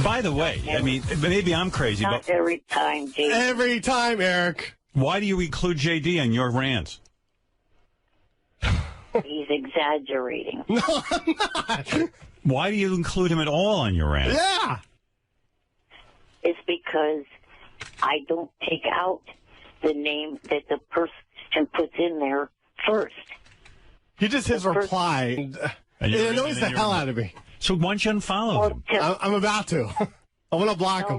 By the way, I mean, maybe I'm crazy, Not but every time, JD. Every time, Eric. Why do you include JD on your rants? He's exaggerating. No, I'm not. Why do you include him at all on your rants? Yeah. It's because I don't take out the name that the person puts in there first. He just his reply. It annoys the hell out of me. So why don't you unfollow him? I'm about to. I want to block him.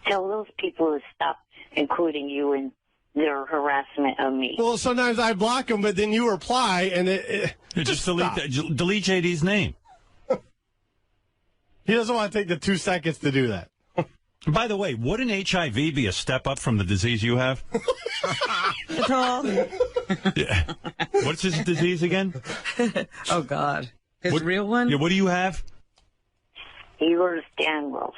Tell those people to stop including you in their harassment of me. Well, sometimes I block them, but then you reply, and You just delete JD's name. He doesn't want to take the 2 seconds to do that. By the way, wouldn't HIV be a step up from the disease you have? At all? Yeah. What's his disease again? Oh, God. His real one? Yeah, what do you have? Ehlers-Danlos.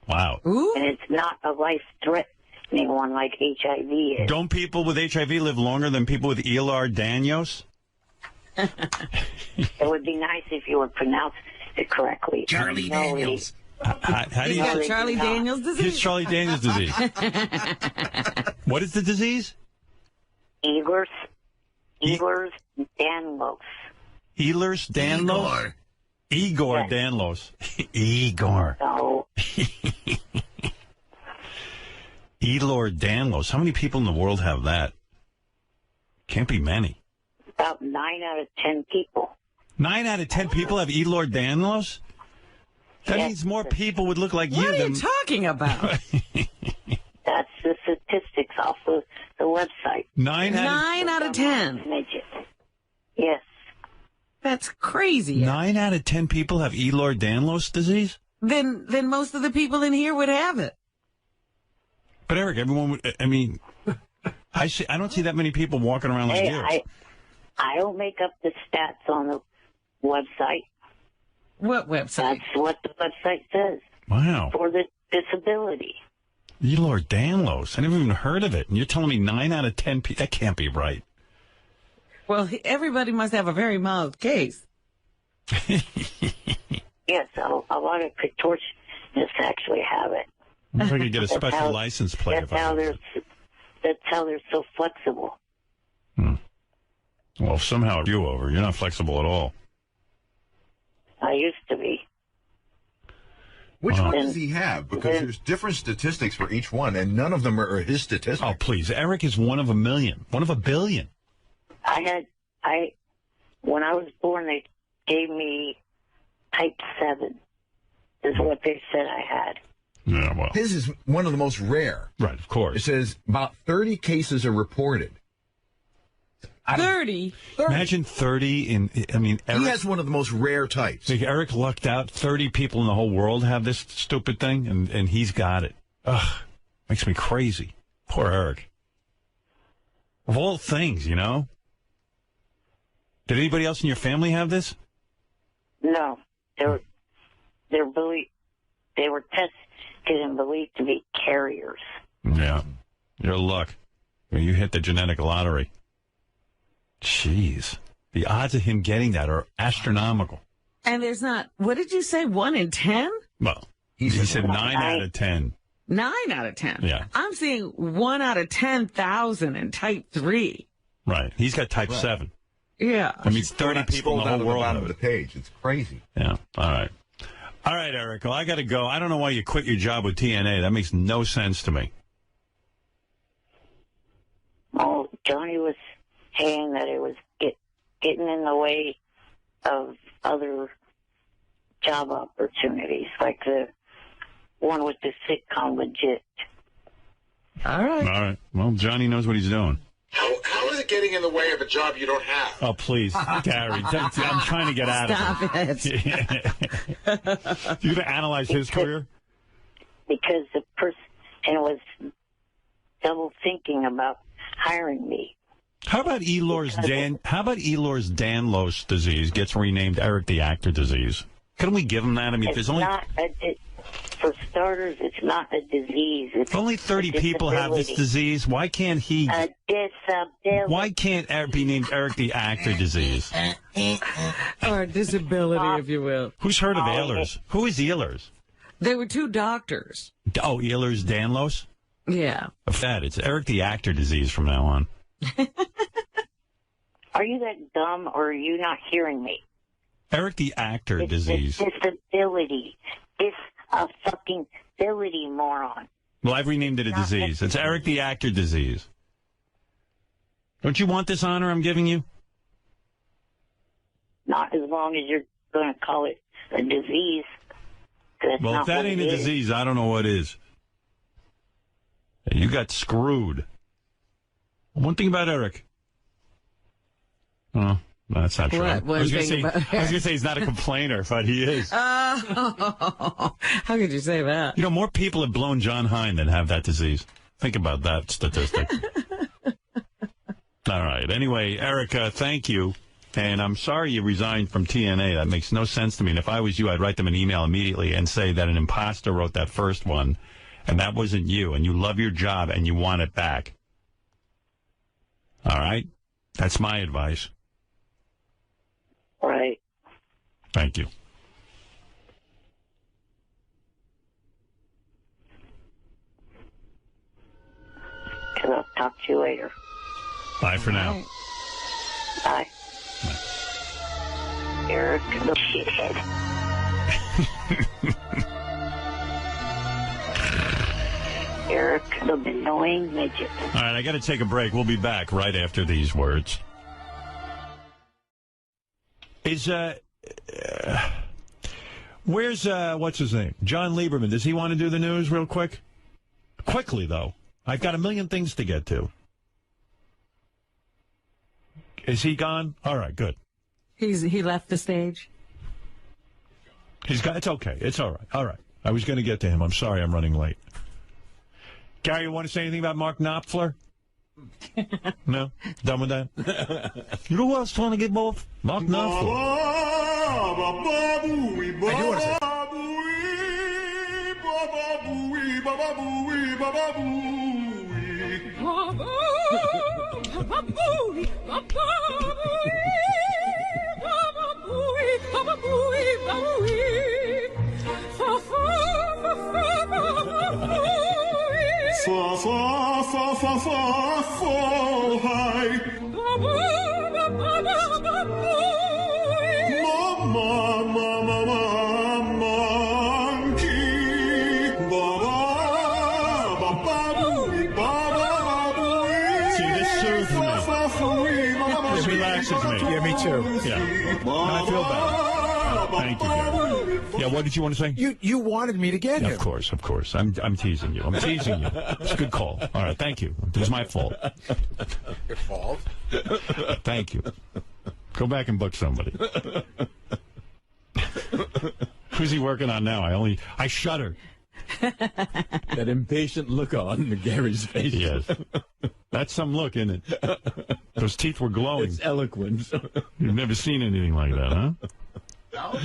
Wow. Ooh. And it's not a life-threatening one like HIV is. Don't people with HIV live longer than people with Ehlers-Danlos? It would be nice if you would pronounce it correctly. Charlie Daniels. How do you got Charlie Daniels disease? Here's Charlie Daniels disease. What is the disease? Ehlers-Danlos. Ehlers-Danlos? Igor Yes. Danlos. Igor. No. Ehlers-Danlos. How many people in the world have that? Can't be many. About 9 out of 10 people. 9 out of 10 people have Ehlers-Danlos? That means more people would look like you What are than... you talking about? That's the statistics off of the website. 9 out of 10. Midget. Yes. That's crazy. 9 out of 10 people have Ehlers-Danlos disease? Then most of the people in here would have it. But Eric, everyone would... I mean, I don't see that many people walking around like you. I don't make up the stats on the website. What website? That's what the website says. Wow. For the disability. Ehlers-Danlos. I never even heard of it. And you're telling me 9 out of 10 people... That can't be right. Well, everybody must have a very mild case. Yes, a lot of contortionists actually have it. I if I could get a special license plate. That's how they're so flexible. Well, somehow you over. You're not flexible at all. I used to be. Which one does he have? Because there's different statistics for each one, and none of them are his statistics. Oh, please. Eric is one of a million. One of a billion. When I was born, they gave me type 7, is what they said I had. Yeah, well. His is one of the most rare. Right, of course. It says about 30 cases are reported. 30? Imagine 30 Eric, he has one of the most rare types. Like Eric lucked out. 30 people in the whole world have this stupid thing, and he's got it. Ugh, makes me crazy. Poor Eric. Of all things, you know? Did anybody else in your family have this? No. They were tested and believed to be carriers. Yeah. Your luck. You hit the genetic lottery. Jeez. The odds of him getting that are astronomical. And there's not, what did you say, 1 in 10? Well, he said 9 out of 10. 9 out of 10? Yeah. I'm seeing 1 out of 10,000 in type 3. Right. He's got type 7. Yeah. I mean, 30 people in the whole world. Bottom of the page. It's crazy. Yeah. All right. All right, Eric. Well, I got to go. I don't know why you quit your job with TNA. That makes no sense to me. Oh, Johnny was saying that it was getting in the way of other job opportunities, like the one with the sitcom Midget. All right. All right. Well, Johnny knows what he's doing. How is it getting in the way of a job you don't have? Oh, please, Gary. I'm trying to get out Stop of it. You going to analyze his career? Because the person was double thinking about hiring me. How about Elor's Danlos disease gets renamed Eric the Actor disease? Couldn't we give him that? I mean, there's only... For starters, it's not a disease. It's only 30 people have this disease. Why can't he... Why can't Eric be named Eric the Actor disease? Or disability, if you will. Who's heard of Ehlers? Who is Ehlers? They were 2 doctors. Oh, Ehlers Danlos? Yeah. It's Eric the Actor disease from now on. Are you that dumb, or are you not hearing me? Eric the Actor disease. It's disability. It's a fucking ability, moron. Well, I've renamed it a disease. It's Eric the Actor disease. Don't you want this honor I'm giving you? Not as long as you're going to call it a disease. Well, if that ain't a disease, I don't know what is. You got screwed. One thing about Eric. Oh, no, that's not true. I was going to say he's not a complainer, but he is. How could you say that? You know, more people have blown John Hine than have that disease. Think about that statistic. All right. Anyway, Eric, thank you. And I'm sorry you resigned from TNA. That makes no sense to me. And if I was you, I'd write them an email immediately and say that an imposter wrote that first one, and that wasn't you, and you love your job, and you want it back. All right? That's my advice. Right. Thank you. I'll talk to you later. Bye for now. Bye. Eric, the shithead. Eric, the annoying midget. All right, I got to take a break. We'll be back right after these words. Where's, what's his name? John Lieberman. Does he want to do the news real quick? Quickly, though. I've got a million things to get to. Is he gone? All right, good. He left the stage. It's okay. It's all right. All right. I was going to get to him. I'm sorry I'm running late. Gary, you want to say anything about Mark Knopfler? No? Done with that? You know what I was trying to get both? Mark Knopfler. I do want to say. Fa fa fa fa fa fa hi. Mama mama monkey. This relaxes me. Yeah, me too. Yeah. I feel better. Thank you, Gary. Yeah, what did you want to say? You wanted me to get him. Of course. I'm teasing you. It's a good call. All right, thank you. It was my fault. Your fault? Thank you. Go back and book somebody. Who's he working on now? I shudder. That impatient look on Gary's face. Yes. That's some look, isn't it? Those teeth were glowing. It's eloquent. You've never seen anything like that, huh?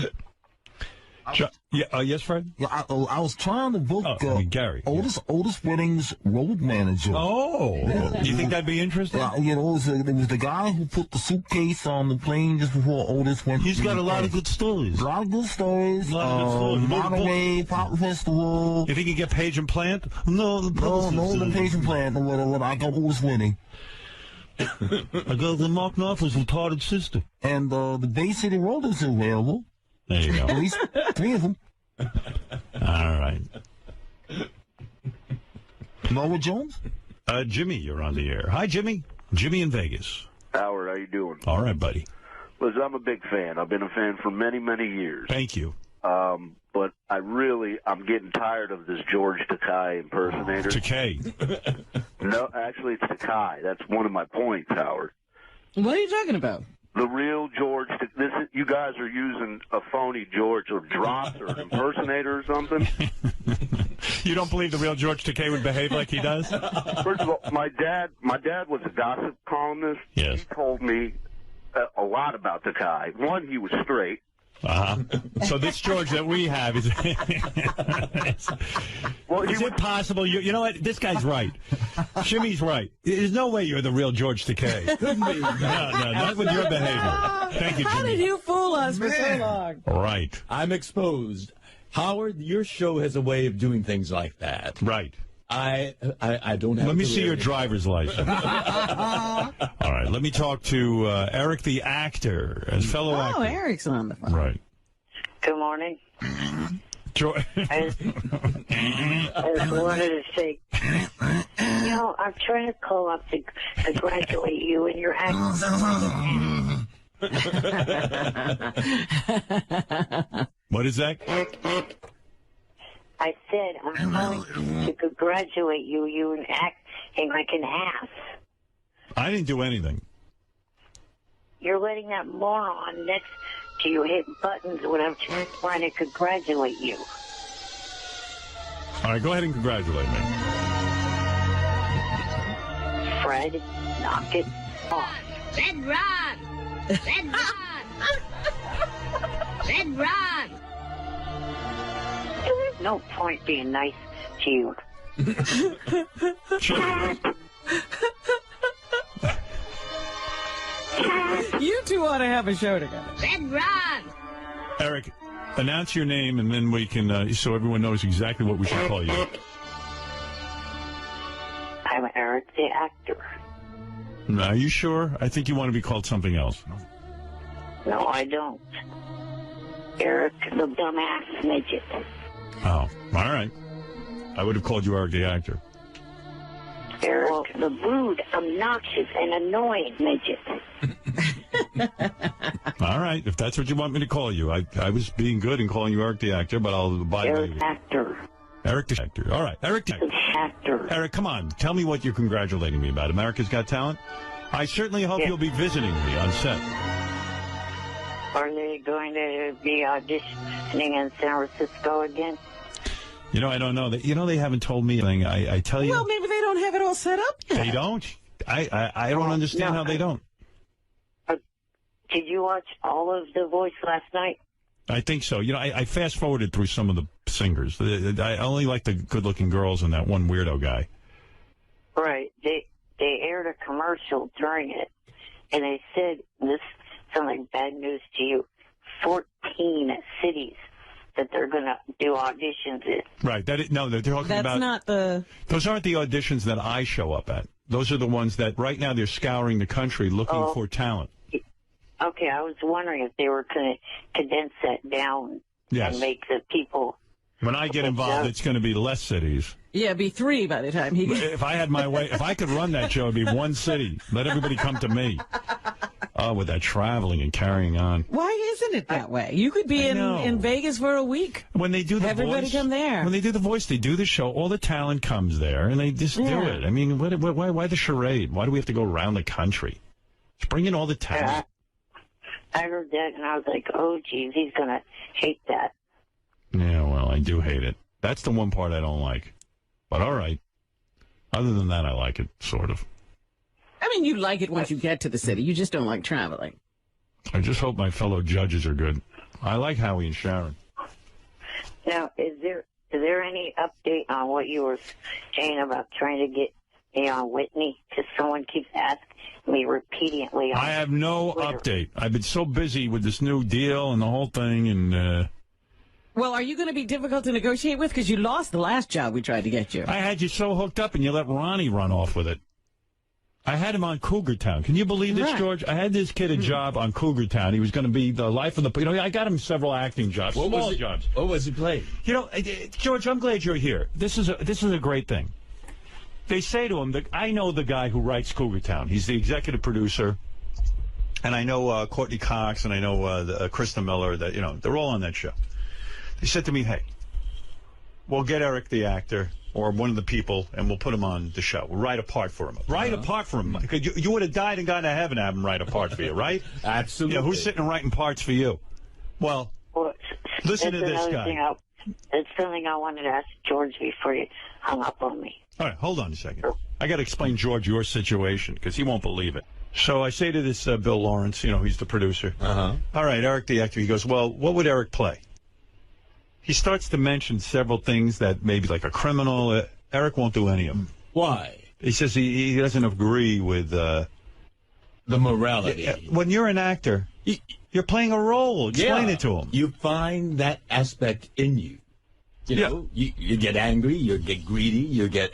Yes, Fred? Yeah, I was trying to book Gary. Otis Wedding's road manager. Oh. Yeah. You think that'd be interesting? There was the guy who put the suitcase on the plane just before Otis went. He's got a lot of good stories. A lot of good stories. Monterey Pop Festival. You think you get Page and Plant? No, the Page and Plant. I got Otis Wedding. I got the Mark Knopfler's retarded sister. And the Bay City Road is available. There you go. At least 3 of them. All right. Norwood Jones? Jimmy, you're on the air. Hi, Jimmy. Jimmy in Vegas. Howard, how you doing? All right, buddy. Listen, I'm a big fan. I've been a fan for many, many years. Thank you. But I'm getting tired of this George Takei impersonator. Takei? No, actually, it's Takei. That's one of my points, Howard. What are you talking about? The real George. You guys are using a phony George or drops or an impersonator or something. You don't believe the real George Takei would behave like he does? First of all, my dad was a gossip columnist. Yes. He told me a lot about Takei. One, he was straight. So this George that we have is... is it possible? You know what? This guy's right. Jimmy's right. There's no way you're the real George Takei. Couldn't be. No, not with your behavior. Thank you, Jimmy. How did you fool us for so long? Right. I'm exposed. Howard, your show has a way of doing things like that. Right. I don't have. Let me see your driver's license. All right, let me talk to Eric the actor, as fellow actor. Oh, Eric's on the phone. Right. Good morning. I just wanted to say, I'm trying to call up to congratulate you and your acting. What is that? I said I'm calling to congratulate you. You and acting like an ass. I didn't do anything. You're letting that moron next to you hit buttons when I'm trying to congratulate you. All right, go ahead and congratulate me. Fred, knock it off. Red Rod! Red Rod! Red Rod! There's no point being nice to you. You two ought to have a show together. Red Rod! Eric, announce your name, and then we can, so everyone knows exactly what we should call you. I'm Eric the actor. Are you sure? I think you want to be called something else. No, I don't. Eric the dumbass midget. Oh, all right. I would have called you Eric the actor. Eric the rude, obnoxious, and annoying midget. All right, if that's what you want me to call you. I was being good and calling you Eric the actor, but I'll abide by you. Actor. Eric the actor. All right, Eric the actor. Eric, come on. Tell me what you're congratulating me about. America's Got Talent? I certainly hope you'll be visiting me on set. Are they going to be auditioning in San Francisco again? You know, I don't know. They haven't told me anything. I tell you. Well, maybe they don't have it all set up yet. They don't? I don't understand how they don't. Did you watch all of The Voice last night? I think so. You know, I fast-forwarded through some of the singers. I only like the good-looking girls and that one weirdo guy. Right. They aired a commercial during it, and they said, this sounds like bad news to you, 14 cities that they're going to do auditions in. Right. They're talking about... That's not the... Those aren't the auditions that I show up at. Those are the ones that right now they're scouring the country looking for talent. Okay, I was wondering if they were going to condense that down and make the people... When I get involved, it's going to be less cities. Yeah, it'd be 3 by the time he gets... If I had my way, if I could run that show, it'd be 1 city. Let everybody come to me. Oh, with that traveling and carrying on. Why isn't it that way? You could be in Vegas for a week. When they do the Everybody voice, come there. When they do the voice, they do the show. All the talent comes there, and they just do it. I mean, why the charade? Why do we have to go around the country? Just bring in all the talent. I heard that, and I was like, oh, geez, he's going to hate that. Yeah, well, I do hate it. That's the one part I don't like. But all right. Other than that, I like it, sort of. I mean, you like it once you get to the city. You just don't like traveling. I just hope my fellow judges are good. I like Howie and Sharon. Now, is there any update on what you were saying about trying to get me on Whitney? Because someone keeps asking me repeatedly. I have no update. I've been so busy with this new deal and the whole thing, and... Well, are you going to be difficult to negotiate with? Because you lost the last job we tried to get you. I had you so hooked up, and you let Ronnie run off with it. I had him on Cougar Town. Can you believe this, George? I had this kid a job on Cougar Town. He was going to be the life of the... You know, I got him several acting jobs, small jobs. What was he playing? You know, George, I'm glad you're here. This is a great thing. They say to him that I know the guy who writes Cougar Town. He's the executive producer, and I know Courtney Cox, and I know Krista Miller. That they're all on that show. They said to me, "Hey, we'll get Eric the actor or one of the people, and we'll put him on the show. We'll write a part for him. Write a part for him. Because you would have died and gone to heaven to have him write a part for you, right? Absolutely. Who's sitting and writing parts for you? Well, listen to this guy. It's something I wanted to ask George before you hung up on me. All right, hold on a second. I got to explain George your situation because he won't believe it. So I say to this Bill Lawrence, he's the producer. All right, Eric the actor. He goes, well, what would Eric play? He starts to mention several things that maybe like a criminal. Eric won't do any of them. Why? He says he doesn't agree with the morality. When you're an actor, you're playing a role. Explain it to him. You find that aspect in you. You know, you get angry, you get greedy, you get,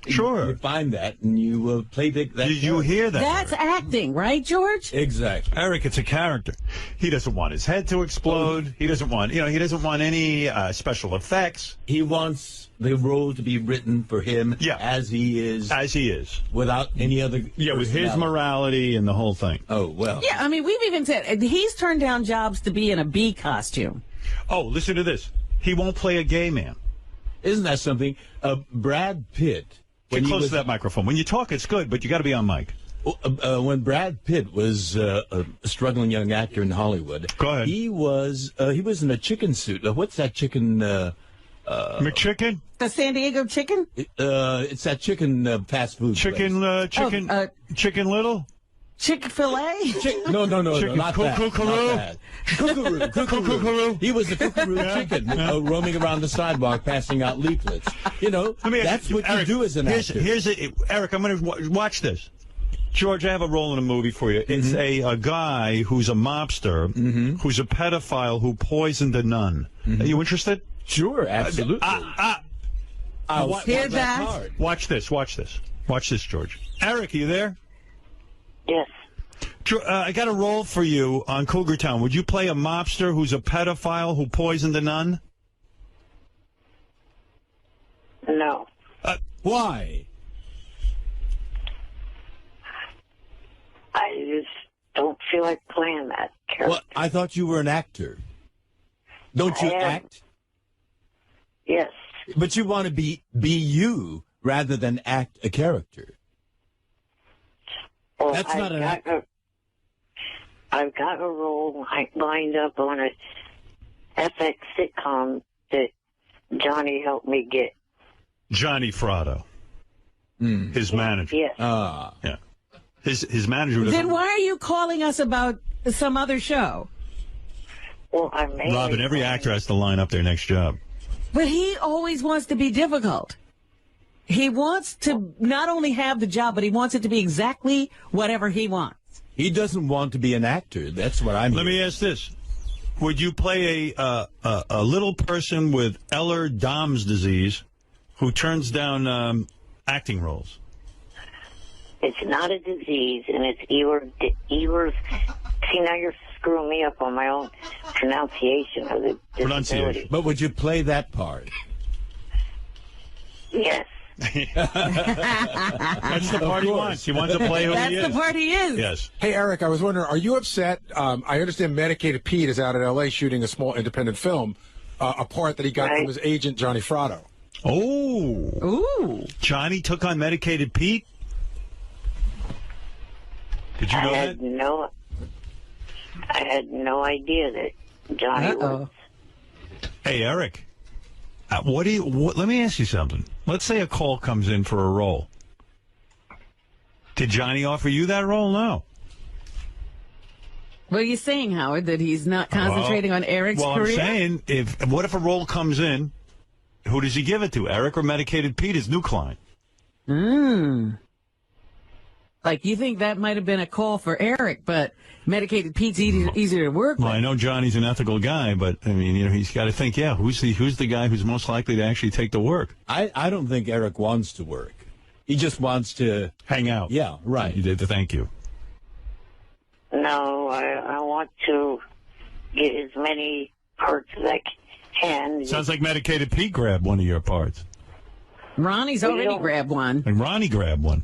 Sure. You find that and you play that. Did you hear that? That's acting, right, George? Exactly. Eric, it's a character. He doesn't want his head to explode. He doesn't want, he doesn't want any special effects. He wants the role to be written for him as he is. As he is. Without any other. Yeah, with his morality and the whole thing. Oh, well. Yeah, I mean, we've even said he's turned down jobs to be in a bee costume. Oh, listen to this. He won't play a gay man. Isn't that something? Brad Pitt. Get close to that microphone. When you talk, it's good, but you got to be on mic. When Brad Pitt was a struggling young actor in Hollywood, go ahead. He was in a chicken suit. What's that chicken? McChicken? The San Diego chicken? It's that chicken fast food. Chicken Little? Chick-fil-A? No, Chicken not that. Kookaroo. He was the kookaroo chicken roaming around the sidewalk passing out leaflets. That's what you do as an actor. Eric, I'm going to watch this. George, I have a role in a movie for you. It's a guy who's a mobster, who's a pedophile who poisoned a nun. Are you interested? Sure, absolutely. Hear that? Watch this, George. Eric, are you there? Yes. I got a role for you on Cougar Town. Would you play a mobster who's a pedophile who poisoned a nun? No. Why? I just don't feel like playing that character. Well, I thought you were an actor. Don't you act? Yes. But you want to be you rather than act a character. Well, That's not an actor. I've got a role lined up on a FX sitcom that Johnny helped me get. Johnny Fratto. His manager. Yes. Yeah. His manager. Then why are you calling us about some other show? Well, I may. Robin, every actor has to line up their next job. But he always wants to be difficult. He wants to not only have the job, but he wants it to be exactly whatever he wants. He doesn't want to be an actor. That's what I'm. Let me ask this: would you play a little person with Ehlers-Danlos disease who turns down acting roles? It's not a disease, and it's Ehlers. See, now you're screwing me up on my own pronunciation of the disability. But would you play that part? Yes. That's the part he wants. He wants to play who he is. That's the part he is. Yes. Hey, Eric, I was wondering, are you upset? I understand Medicated Pete is out in L.A. shooting a small independent film, a part that he got from his agent, Johnny Fratto. Oh. Ooh. Johnny took on Medicated Pete? Did you know that? I had no idea that Johnny was. Hey, Eric. Let me ask you something. Let's say a call comes in for a role. Did Johnny offer you that role? No. What are you saying, Howard, that he's not concentrating on Eric's career? Well, I'm saying, what if a role comes in, who does he give it to, Eric or Medicated Pete, his new client? Like, you think that might have been a call for Eric, but Medicated Pete's easier to work with. Well, I know Johnny's an ethical guy, but, I mean, he's got to think, who's the guy who's most likely to actually take the work? I don't think Eric wants to work. He just wants to... hang out. Yeah, right. You did the thank you. No, I want to get as many parts as I can. Sounds like Medicated Pete grabbed one of your parts. Ronnie's already grabbed one. And Ronnie grabbed one.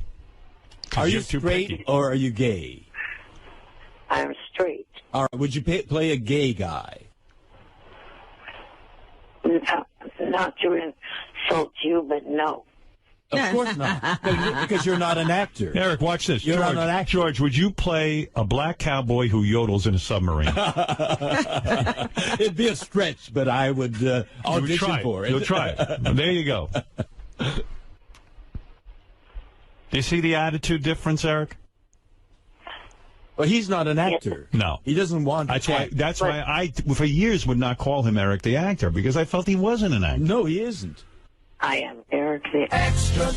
Are you straight or are you gay? I'm straight. All right. Would you play a gay guy? Not to insult you, but no. Of course not. Because you're not an actor. Eric, watch this. You're not an actor. George, would you play a black cowboy who yodels in a submarine? It'd be a stretch, but I would audition for it. You'll try it. There you go. Do you see the attitude difference, Eric? Well, he's not an actor. No. He doesn't want to act. That's why I, for years, would not call him Eric the actor, because I felt he wasn't an actor. No, he isn't. I am Eric the extra.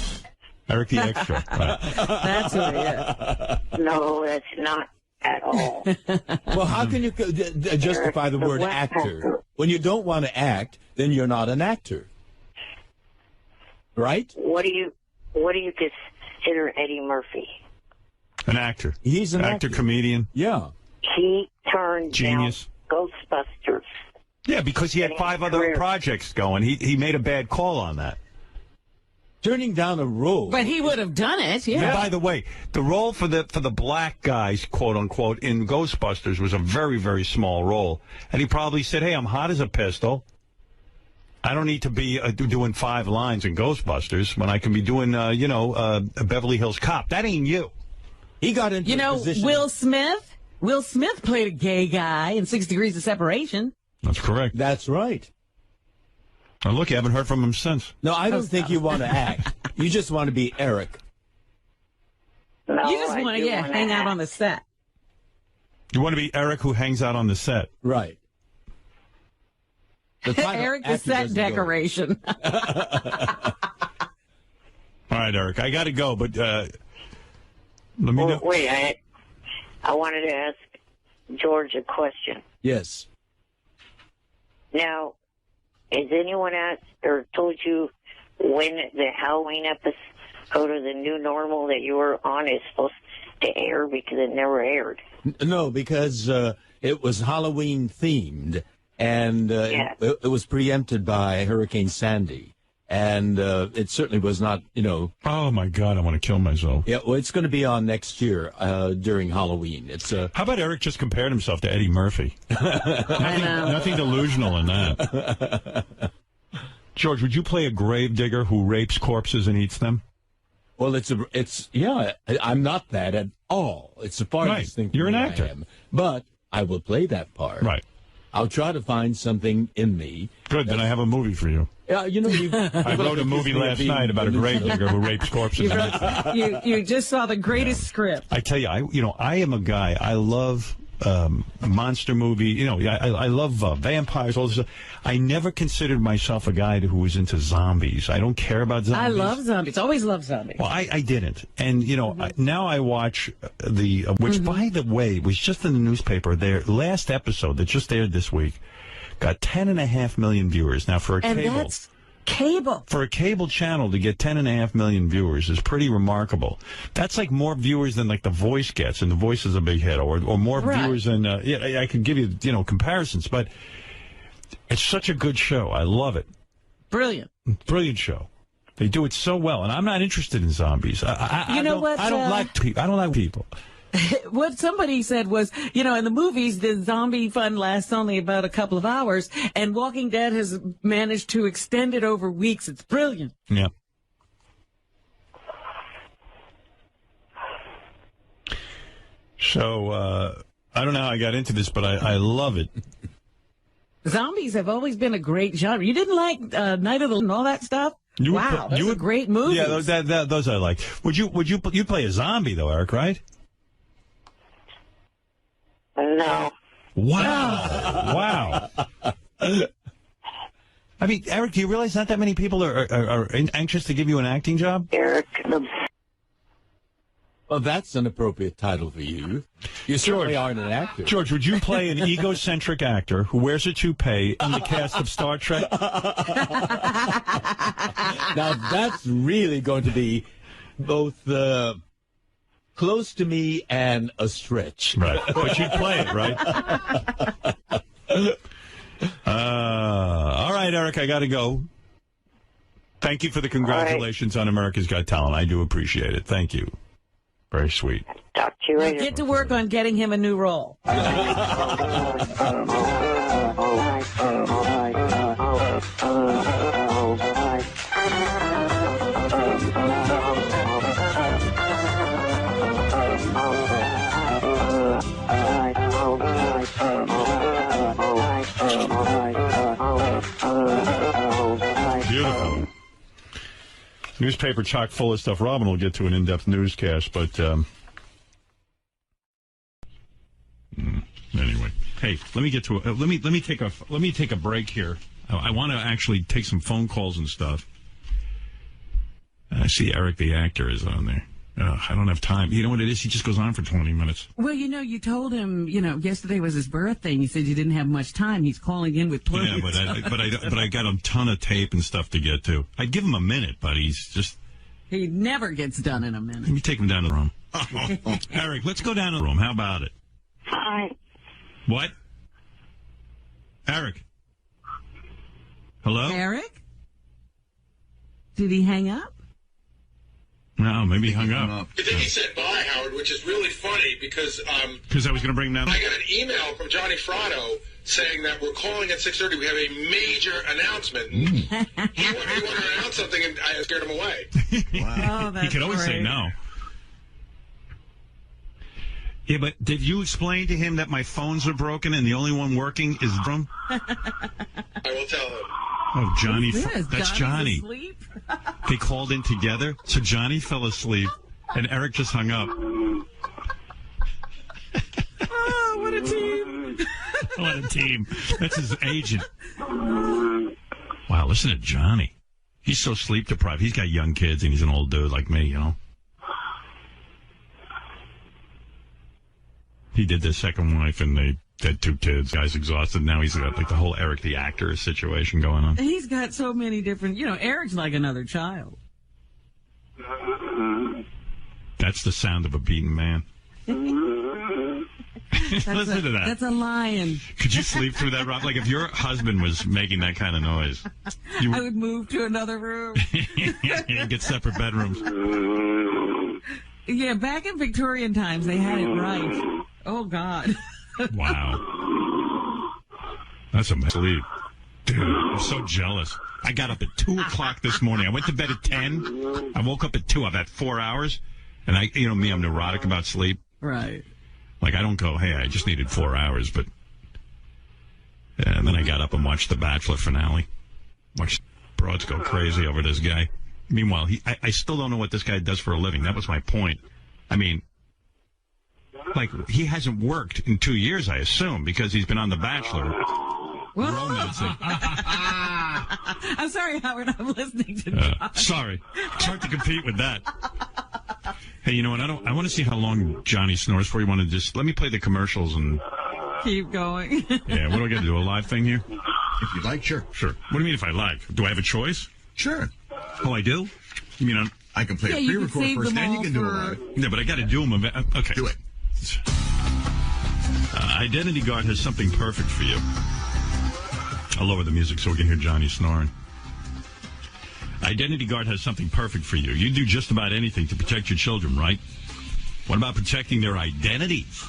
Eric the extra. Right. That's who he is. No, that's not at all. Well, how can you justify the word actor? When you don't want to act, then you're not an actor. Right? What do you consider Eddie Murphy? An actor. He's an actor. Comedian. Yeah. He turned Genius. down Ghostbusters. Yeah, because he had 5 other projects going. He made a bad call on that. Turning down a role. But he would have done it, yeah. And by the way, the role for the black guys, quote unquote, in Ghostbusters was a very, very small role. And he probably said, hey, I'm hot as a pistol. I don't need to be doing 5 lines in Ghostbusters when I can be doing, a Beverly Hills Cop. That ain't you. He got into a position. Will Smith? Will Smith played a gay guy in 6 Degrees of Separation. That's correct. That's right. Oh, look, you haven't heard from him since. No, I don't think you want to act. You just want to be Eric. No, you just want to hang out on the set. You want to be Eric who hangs out on the set. Right. Eric the set decoration. All right, Eric, I got to go, but let me know. Wait, I wanted to ask George a question. Yes. Now, has anyone asked or told you when the Halloween episode of The New Normal that you were on is supposed to air, because it never aired? No, because it was Halloween themed, and it was preempted by Hurricane Sandy. And it certainly was not, Oh, my God, I want to kill myself. Yeah, well, it's going to be on next year during Halloween. It's How about Eric just compared himself to Eddie Murphy? Nothing delusional in that. George, would you play a gravedigger who rapes corpses and eats them? Well, I'm not that at all. It's the farthest thing. You're an actor. But I will play that part. Right. I'll try to find something in me. Good, then I have a movie for you. Yeah, I wrote a movie last night about a gravedigger who rapes corpses. You just saw the greatest script. I tell you, I am a guy. I love monster movie. I love vampires. All this stuff. I never considered myself a guy who was into zombies. I don't care about zombies. I love zombies. Always love zombies. Well, I didn't, and now I watch which by the way was just in the newspaper. Their last episode that just aired this week got 10.5 million viewers. Now for a and cable. That's cable. For a cable channel to get 10.5 million viewers is pretty remarkable. That's like more viewers than like The Voice gets, and The Voice is a big hit, or more viewers than I could give you comparisons, but it's such a good show. I love it. Brilliant show. They do it so well, and I'm not interested in zombies. I don't like people. What somebody said was, in the movies, the zombie fun lasts only about a couple of hours, and Walking Dead has managed to extend it over weeks. It's brilliant. Yeah. So, I don't know how I got into this, but I love it. Zombies have always been a great genre. You didn't like Night of the and all that stuff? Wow, those are great movies. Yeah, those I like. Would you play a zombie though, Eric? Right? No. Wow. I mean, Eric, do you realize not that many people are anxious to give you an acting job? Eric. Well, that's an appropriate title for you. You certainly aren't an actor. George, would you play an egocentric actor who wears a toupee in the cast of Star Trek? Now, that's really going to be both close to me and a stretch. Right. But you'd play it, right? All right, Eric, I got to go. Thank you for the congratulations on America's Got Talent. I do appreciate it. Thank you. Very sweet. Talk to you later. Get to work on getting him a new role. Beautiful. Newspaper chock full of stuff. Robin will get to an in-depth newscast, but anyway. Hey, let me get to let me take a break here. I want to actually take some phone calls and stuff. I see Eric the actor is on there. I don't have time. You know what it is? He just goes on for 20 minutes. Well, you told him, yesterday was his birthday, and you said you didn't have much time. He's calling in with plenty. Yeah, but I got a ton of tape and stuff to get to. I'd give him a minute, but he's just... He never gets done in a minute. Let me take him down to the room. Eric, let's go down to the room. How about it? Hi. What? Eric? Hello? Eric? Did he hang up? No, maybe he hung up. I think he said bye, Howard, which is really funny because... Because I was going to bring him down. I got an email from Johnny Fratto saying that we're calling at 6:30. We have a major announcement. He wanted to announce something, and I scared him away. Wow. Oh, that's he could always say no. Yeah, but did you explain to him that my phones are broken and the only one working is from? I will tell him. Oh, Johnny. That's Johnny. Asleep? They called in together, so Johnny fell asleep, and Eric just hung up. Oh, what a team. What a team. That's his agent. Wow, listen to Johnny. He's so sleep deprived. He's got young kids, and he's an old dude like me, He did the second wife, and they had 2 kids. Guy's exhausted. Now he's got like the whole Eric the actor situation going on. He's got so many different, Eric's like another child. That's the sound of a beaten man. Listen to that. That's a lion. Could you sleep through that, Rob? Like if your husband was making that kind of noise. I would move to another room. Get separate bedrooms. Yeah, back in Victorian times, they had it right. Oh, God. Wow. That's amazing. Dude, I'm so jealous. I got up at 2 o'clock this morning. I went to bed at 10. I woke up at 2. I've had 4 hours. And me, I'm neurotic about sleep. Right. Like, I don't go, hey, I just needed 4 hours. But and then I got up and watched the Bachelor finale. Watched broads go crazy over this guy. Meanwhile, I still don't know what this guy does for a living. That was my point. I mean, like, he hasn't worked in 2 years, I assume, because he's been on The Bachelor. Romancing. I'm sorry, Howard. I'm listening to John. Sorry. It's hard to compete with that. Hey, you know what? I want to see how long Johnny snores for. You want to just let me play the commercials and keep going. Yeah, what do I got to do? A live thing here? If you'd like, sure. Sure. What do you mean if I like? Do I have a choice? Sure. Oh, I do? You mean I can play a pre-record first, and you can do it live. Yeah, but I got to do them. Okay. Do it. Identity Guard has something perfect for you. I'll lower the music so we can hear Johnny snoring. Identity Guard has something perfect for you. You do just about anything to protect your children, right? What about protecting their identities?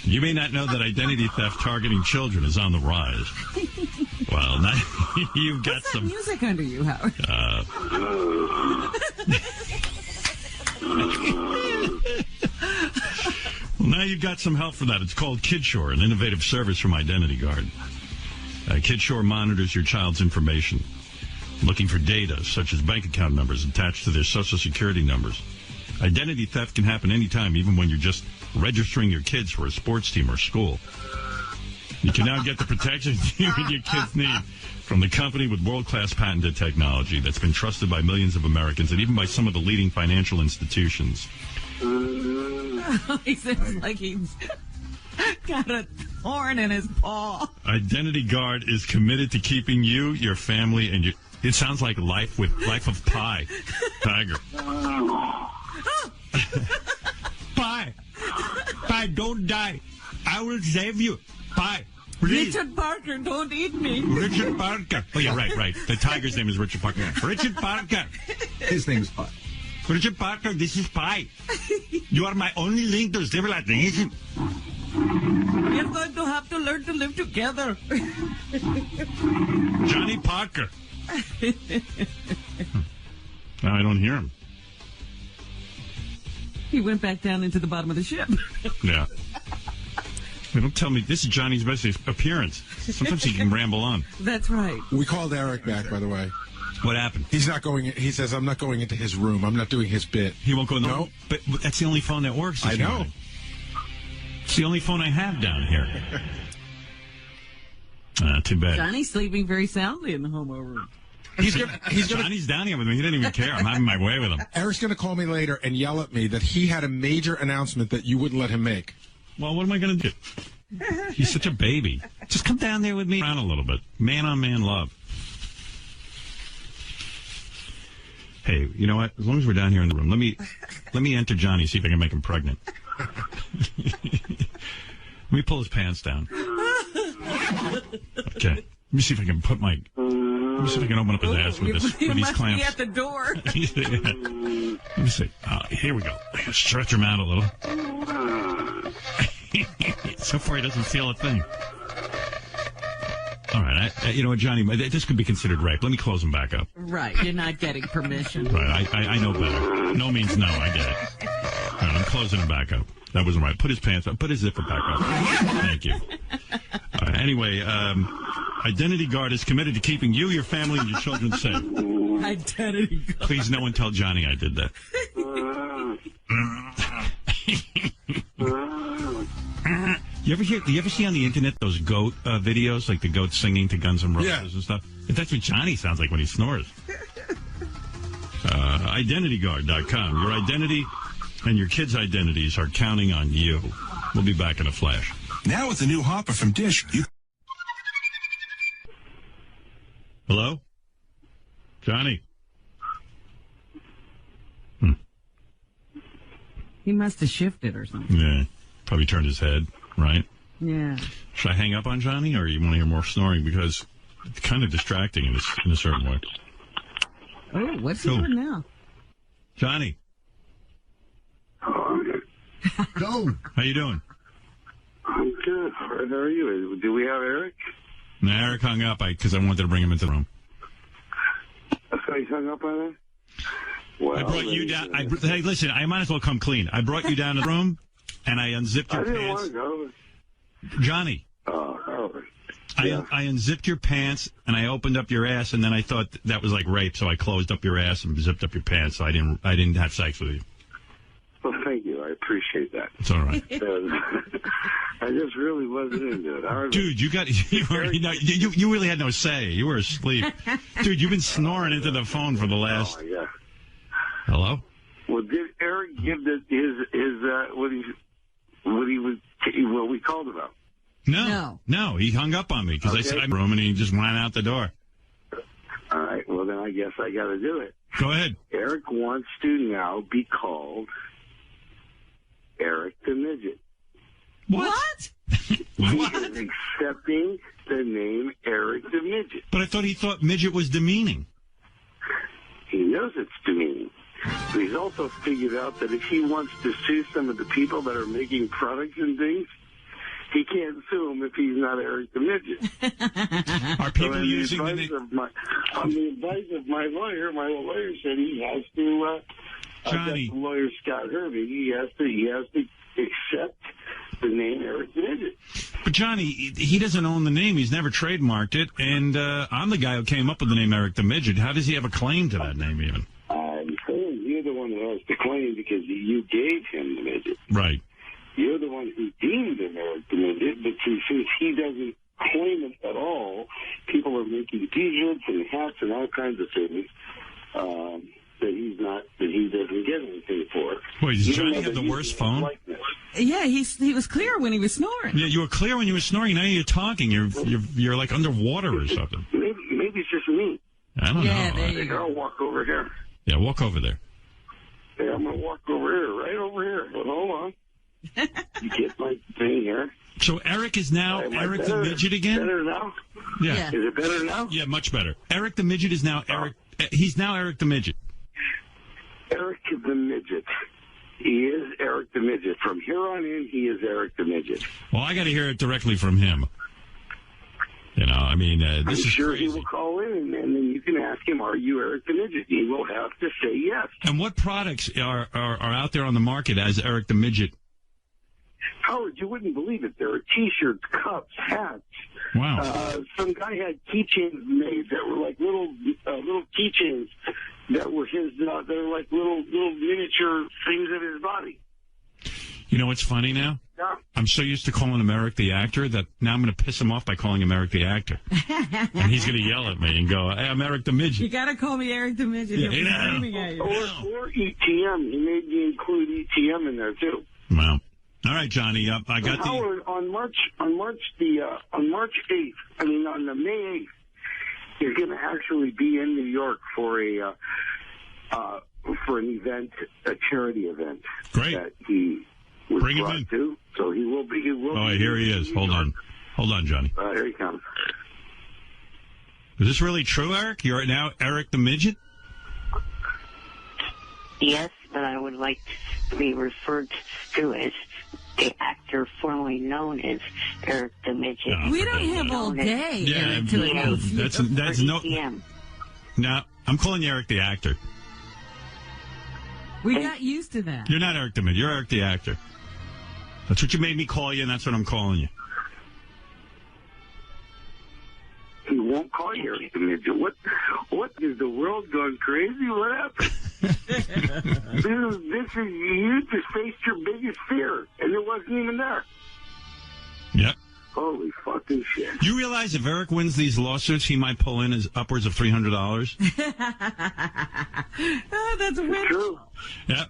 You may not know that identity theft targeting children is on the rise. Well, now you've got What's some that music under you, Howard. Well, now you've got some help for that. It's called KidShore, an innovative service from Identity Guard. KidShore monitors your child's information, looking for data such as bank account numbers attached to their social security numbers. Identity theft can happen anytime, even when you're just registering your kids for a sports team or school. You can now get the protection you and your kids need from the company with world-class patented technology that's been trusted by millions of Americans and even by some of the leading financial institutions. He sounds like he's got a thorn in his paw. Identity Guard is committed to keeping you, your family, and your... It sounds like Life of Pi. Tiger. Pi, don't die. I will save you. Pi, please. Richard Parker, don't eat me. Richard Parker. Oh, yeah, right. The tiger's name is Richard Parker. Richard Parker. His name's Pi. Richard Parker, this is Pi. You are my only link to civilization. We're going to have to learn to live together. Johnny Parker. Now I don't hear him. He went back down into the bottom of the ship. Yeah. They don't tell me. This is Johnny's best appearance. Sometimes he can ramble on. That's right. We called Eric back, by the way. What happened? He's not going. He says, I'm not going into his room. I'm not doing his bit. He won't go in the room? No. But that's the only phone that works. I know. Morning. It's the only phone I have down here. Too bad. Johnny's sleeping very soundly in the homo room. Johnny's down here with me. He didn't even care. I'm having my way with him. Eric's going to call me later and yell at me that he had a major announcement that you wouldn't let him make. Well, what am I going to do? He's such a baby. Just come down there with me around a little bit. Man-on-man love. Hey, you know what? As long as we're down here in the room, let me enter Johnny, see if I can make him pregnant. Let me pull his pants down. Okay. Let me see if I can put my... Let me see if I can open up his ass with these clamps. Be at the door. Let me see. Here we go. Stretch him out a little. So far, he doesn't feel a thing. All right. You know what, Johnny? This could be considered rape. Let me close him back up. Right. You're not getting permission. Right. I know better. No means no. I get it. All right. I'm closing him back up. That wasn't right. Put his pants up. Put his zipper back up. Thank you. Anyway, Identity Guard is committed to keeping you, your family, and your children safe. Identity Guard. Please, no one tell Johnny I did that. You ever see on the internet those goat videos, like the goat singing to Guns N' Roses and stuff? That's what Johnny sounds like when he snores. IdentityGuard.com. Your identity and your kids' identities are counting on you. We'll be back in a flash. Now with the new Hopper from Dish, you... Hello? Johnny? He must have shifted or something. Yeah. Probably turned his head, right? Yeah. Should I hang up on Johnny, or you want to hear more snoring? Because it's kind of distracting in a certain way. Oh, what's he doing now? Johnny. Go. How you doing? I'm good. How are you? Do we have Eric? No, Eric hung up because I wanted to bring him into the room. So he hung up on it? Well, I brought you down. Hey, listen, I might as well come clean. I brought you down to the room, and I unzipped your pants. I didn't want to go. Johnny. Oh, all right. I unzipped your pants, and I opened up your ass, and then I thought that was like rape, so I closed up your ass and zipped up your pants, so I didn't have sex with you. Well, thank you. I appreciate that. It's all right. I just really wasn't into it. Dude, you really had no say. You were asleep. Dude, you've been snoring into the phone for the last... Oh, my God. Hello? Well, did Eric give what we called about? No, he hung up on me because I said I'm room and he just went out the door. All right, well, then I guess I got to do it. Go ahead. Eric wants to now be called Eric the Midget. What? What? He is accepting the name Eric the Midget. But I thought he thought midget was demeaning. knows it's demeaning. But he's also figured out that if he wants to sue some of the people that are making products and things, he can't sue him if he's not Eric the Midget. Are people using on the advice of my lawyer said he has to. Johnny, lawyer Scott Hervey, he has to accept the name Eric the Midget. But Johnny, he doesn't own the name. He's never trademarked it, and I'm the guy who came up with the name Eric the Midget. How does he have a claim to that name even? I'm saying you're the one who has the claim because you gave him the midget. Right. You're the one who deemed him Eric the Midget, but since he doesn't claim it at all, people are making T-shirts and hats and all kinds of things that he doesn't get anything for. Wait, does Johnny have the worst phone? Yeah, he was clear when he was snoring. Yeah, you were clear when you were snoring. Now you're talking. You're like underwater or something. Maybe it's just me. I don't know. There you go. I'll walk over here. Yeah, walk over there. Yeah, I'm going to walk over here, right over here. But hold on. You get my thing here. So Eric is now Eric the Midget again? Better now? Yeah. Is it better now? Yeah, much better. Eric the Midget is now Eric. He's now Eric the Midget. Eric the Midget. He is Eric the Midget. From here on in, he is Eric the Midget. Well, I got to hear it directly from him. You know, I mean, this is sure crazy. He will call in, and then you can ask him, are you Eric the Midget? He will have to say yes. And what products are out there on the market as Eric the Midget? Howard, you wouldn't believe it. There are T-shirts, cups, hats. Wow. Some guy had keychains made that were like little keychains that were his. They were like little miniature things of his body. You know what's funny now? Yeah. I'm so used to calling him Eric the actor that now I'm going to piss him off by calling him Eric the actor. And he's going to yell at me and go, hey, I'm Eric the Midget. You got to call me Eric the Midget. Yeah, He'll be yeah. screaming at you. Or ETM. He made me include ETM in there too. Wow. All right, Johnny. I got Howard, on the May 8th, he's going to actually be in New York for an event, a charity event. Great. That he was Bring him brought in. to. So he will be. Oh, here he is. Hold on, Johnny. Here he comes. Is this really true, Eric? You're now Eric the Midget? Yes, but I would like to be referred to as the actor formerly known as Eric the Midget. No, we don't have all day. Yeah, Eric, to announce. that's no. No, I'm calling you Eric the actor. We got used to that. You're not Eric the Midget. You're Eric the actor. That's what you made me call you, and that's what I'm calling you. He won't call you Eric the Midget. What is the world going crazy? What happened? this is you just faced your biggest fear, and it wasn't even there. Yep. Holy fucking shit! You realize if Eric wins these lawsuits, he might pull in as upwards of $300. Oh, that's weird. True. Yep.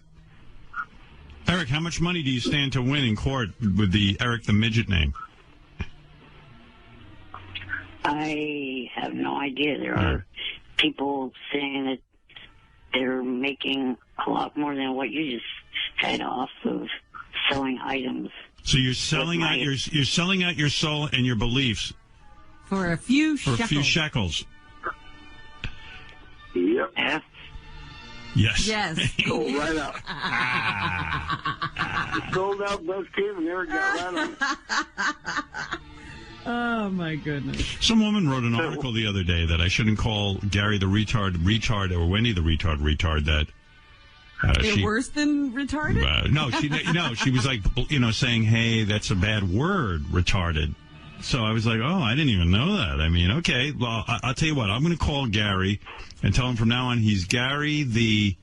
Eric, how much money do you stand to win in court with the Eric the Midget name? I have no idea. There are people saying that they're making a lot more than what you just had off of selling items. So you're selling out your soul and your beliefs for a few shekels. Yep. Yes. Yes. Go right up. Sold out bus came and never got right on it. Oh, my goodness. Some woman wrote an article the other day that I shouldn't call Gary the retard, or Wendy the retard, that... They're worse than retarded? She was like, saying, hey, that's a bad word, retarded. So I was like, oh, I didn't even know that. I mean, okay, well, I'll tell you what. I'm going to call Gary and tell him from now on he's Gary the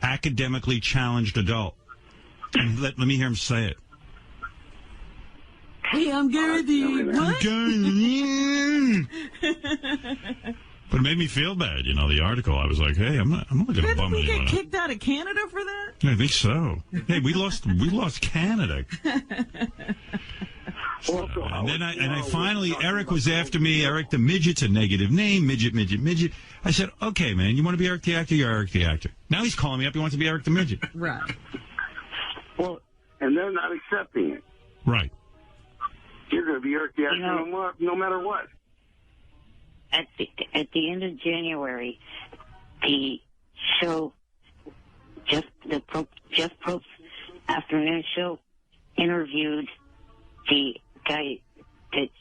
academically challenged adult. And let me hear him say it. Hey, I'm Gary the what? But it made me feel bad, the article. I was like, hey, I'm not going to bum anyone out. Did we get kicked out of Canada for that? Yeah, I think so. Hey, we lost Canada. And then I finally, Eric was after me. Eric the Midget's a negative name. Midget. I said, okay, man, you want to be Eric the actor? You're Eric the actor. Now he's calling me up. He wants to be Eric the Midget. Right. Well, and they're not accepting it. Right. You're going to be Eric the actor no matter what. At the end of January, the show, Jeff Probst's afternoon show, interviewed the guy that's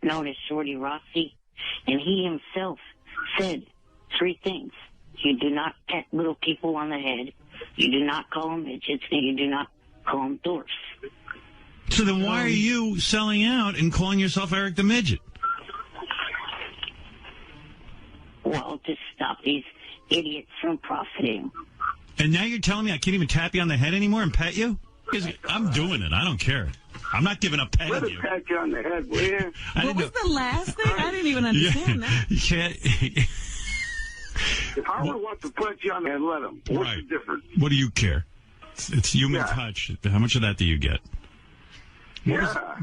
known as Shorty Rossi, and he himself said 3 things. You do not pat little people on the head, you do not call them midgets, and you do not call them dwarfs. So then why are you selling out and calling yourself Eric the Midget? Well, to stop these idiots from profiting. And now you're telling me I can't even tap you on the head anymore and pet you? I'm doing it. I don't care. I'm not giving up petting you. Let pat you on the head, will you? What was the last thing? I didn't even understand that. You can't. If Howard wants to put you on the head, let him. What's the difference? What do you care? It's human touch. How much of that do you get?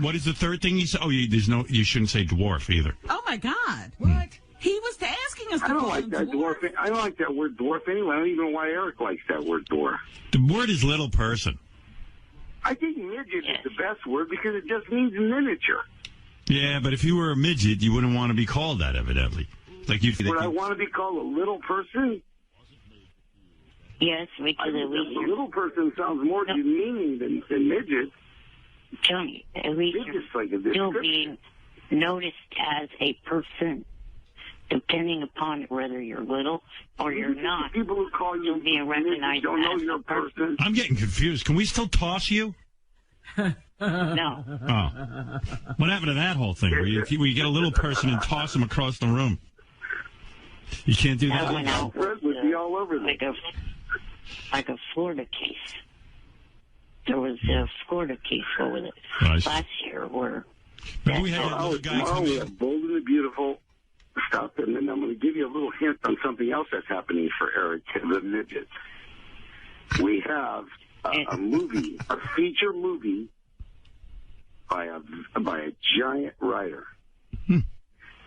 What is the third thing you said? Oh, you shouldn't say dwarf either. Oh, my God. What? He was asking us to I don't like that dwarf. I don't like that word dwarf anyway. I don't even know why Eric likes that word dwarf. The word is little person. I think midget is the best word because it just means miniature. Yeah, but if you were a midget, you wouldn't want to be called that, evidently. Like you. Would I want to be called a little person? Yes, because at least a little person sounds more demeaning than midget. Johnny, at least you're still being noticed as a person, depending upon whether you're little or you're not. People who call you being recognized don't know as you're a person. I'm getting confused. Can we still toss you? No. Oh. What happened to that whole thing? Where you get a little person and toss them across the room? You can't do that? Went out would be all over like a Florida case. There was a Florida case over it last year where... Remember we had tomorrow we have Bold and the Beautiful stuff, and then I'm going to give you a little hint on something else that's happening for Eric the Midget. We have a movie, a feature movie by a giant writer.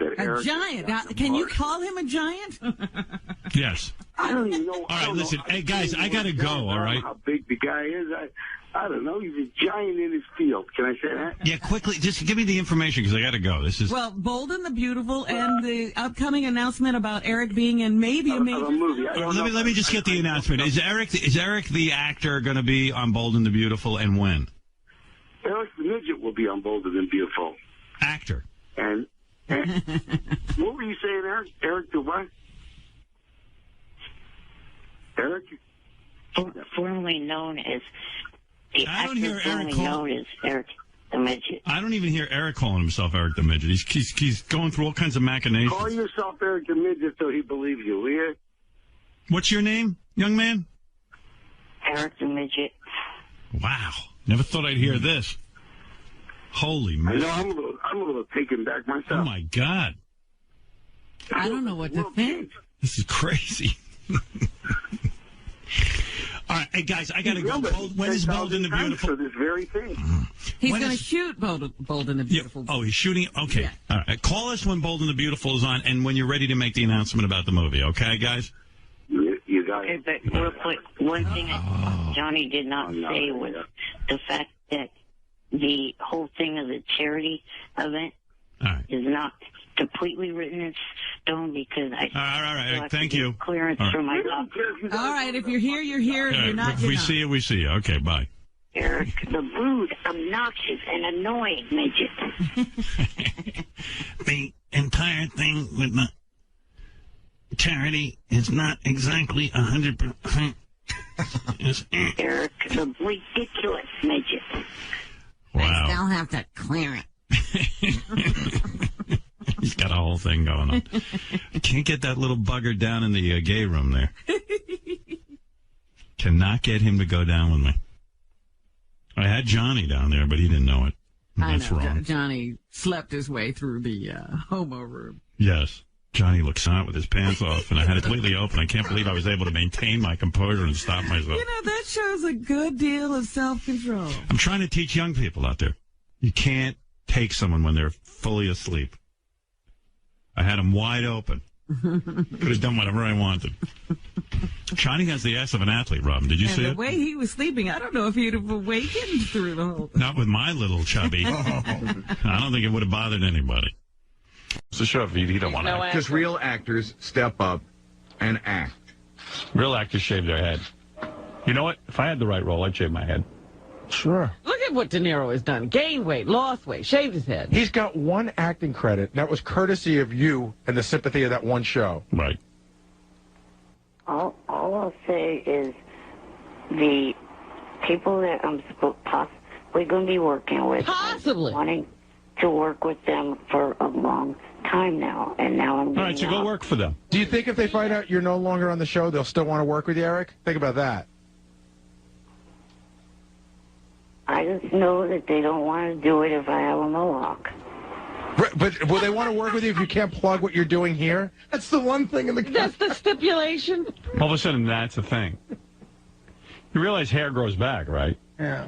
A giant? Now, can you call him a giant? Yes. I don't even know. All right, listen. Hey, guys, I got to go, all right? I don't know how big the guy is. I don't know. He's a giant in his field. Can I say that? Yeah, quickly. Just give me the information because I got to go. This is... Well, Bold and the Beautiful and the upcoming announcement about Eric being in maybe a major movie. Let me just get the announcement. Is Eric the actor going to be on Bold and the Beautiful, and when? Eric the Midget will be on Bold and the Beautiful. Actor. And what were you saying, Eric? Eric the what? Eric? Formerly known as... I don't hear Eric known as Eric the Midget. I don't even hear Eric calling himself Eric the Midget. He's going through all kinds of machinations. Call yourself Eric the Midget so he believes you, will you? What's your name, young man? Eric the Midget. Wow. Never thought I'd hear this. Holy man. I know, I'm a little taken back myself. Oh, my God. I don't know what to think. This is crazy. All right, hey, guys, I got to go. When is Bold and the Beautiful? For this very thing. He's going to shoot Bold and the Beautiful. Yeah. Oh, he's shooting? Okay. Yeah. All right. Call us when Bold and the Beautiful is on and when you're ready to make the announcement about the movie, okay, guys? You got it. Okay, but real quick, one thing Johnny did not say was the fact that the whole thing of the charity event is not completely written in stone because I... All right. Thank you. Clearance from my doctor. All right, if you're here, you're here. If you're not, if you're we not. see you, we see you. Okay, bye. Eric, the rude, obnoxious, and annoying midget. The entire thing with the charity is not exactly 100%. Eric, the ridiculous midget. Wow. I still have to clear it. He's got a whole thing going on. Can't get that little bugger down in the gay room there. Cannot get him to go down with me. I had Johnny down there, but he didn't know it. That's wrong. Johnny slept his way through the homo room. Yes. Johnny looks hot with his pants off, and I had it completely open. I can't believe I was able to maintain my composure and stop myself. You know, that shows a good deal of self-control. I'm trying to teach young people out there. You can't take someone when they're fully asleep. I had them wide open. Could have done whatever I wanted. Johnny has the ass of an athlete, Robin. Did you see it? The way he was sleeping, I don't know if he'd have awakened through the whole thing. Not with my little chubby. I don't think it would have bothered anybody. It's a show, Vidi. You don't want to. Because real actors step up and act. Real actors shave their head. You know what? If I had the right role, I'd shave my head. Sure. Look at what De Niro has done. Gained weight, lost weight, shaved his head. He's got one acting credit. That was courtesy of you and the sympathy of that one show. Right. All I'll say is the people that I'm possibly going to be working with. Possibly. Wanting to work with them for a long time now, and now I'm All right, so go work for them. Do you think if they find out you're no longer on the show, they'll still want to work with you, Eric? Think about that. I just know that they don't want to do it if I have a mohawk. But will they want to work with you if you can't plug what you're doing here? That's the one thing in the That's the stipulation. All of a sudden, that's a thing. You realize hair grows back, right? Yeah.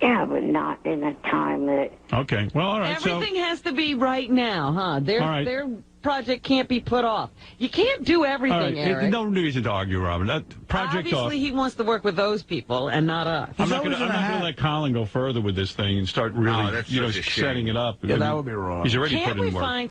Yeah, but not in a time that... Okay, well, all right. Everything has to be right now, huh? All right. Their project can't be put off. You can't do everything, All right, Eric. no reason to argue, Robin. That project Obviously, he wants to work with those people and not us. I'm not going to let Colin go further with this thing and start really, No, that's such a shame. setting it up. Yeah, that would be wrong. He's already Can't put in we work. find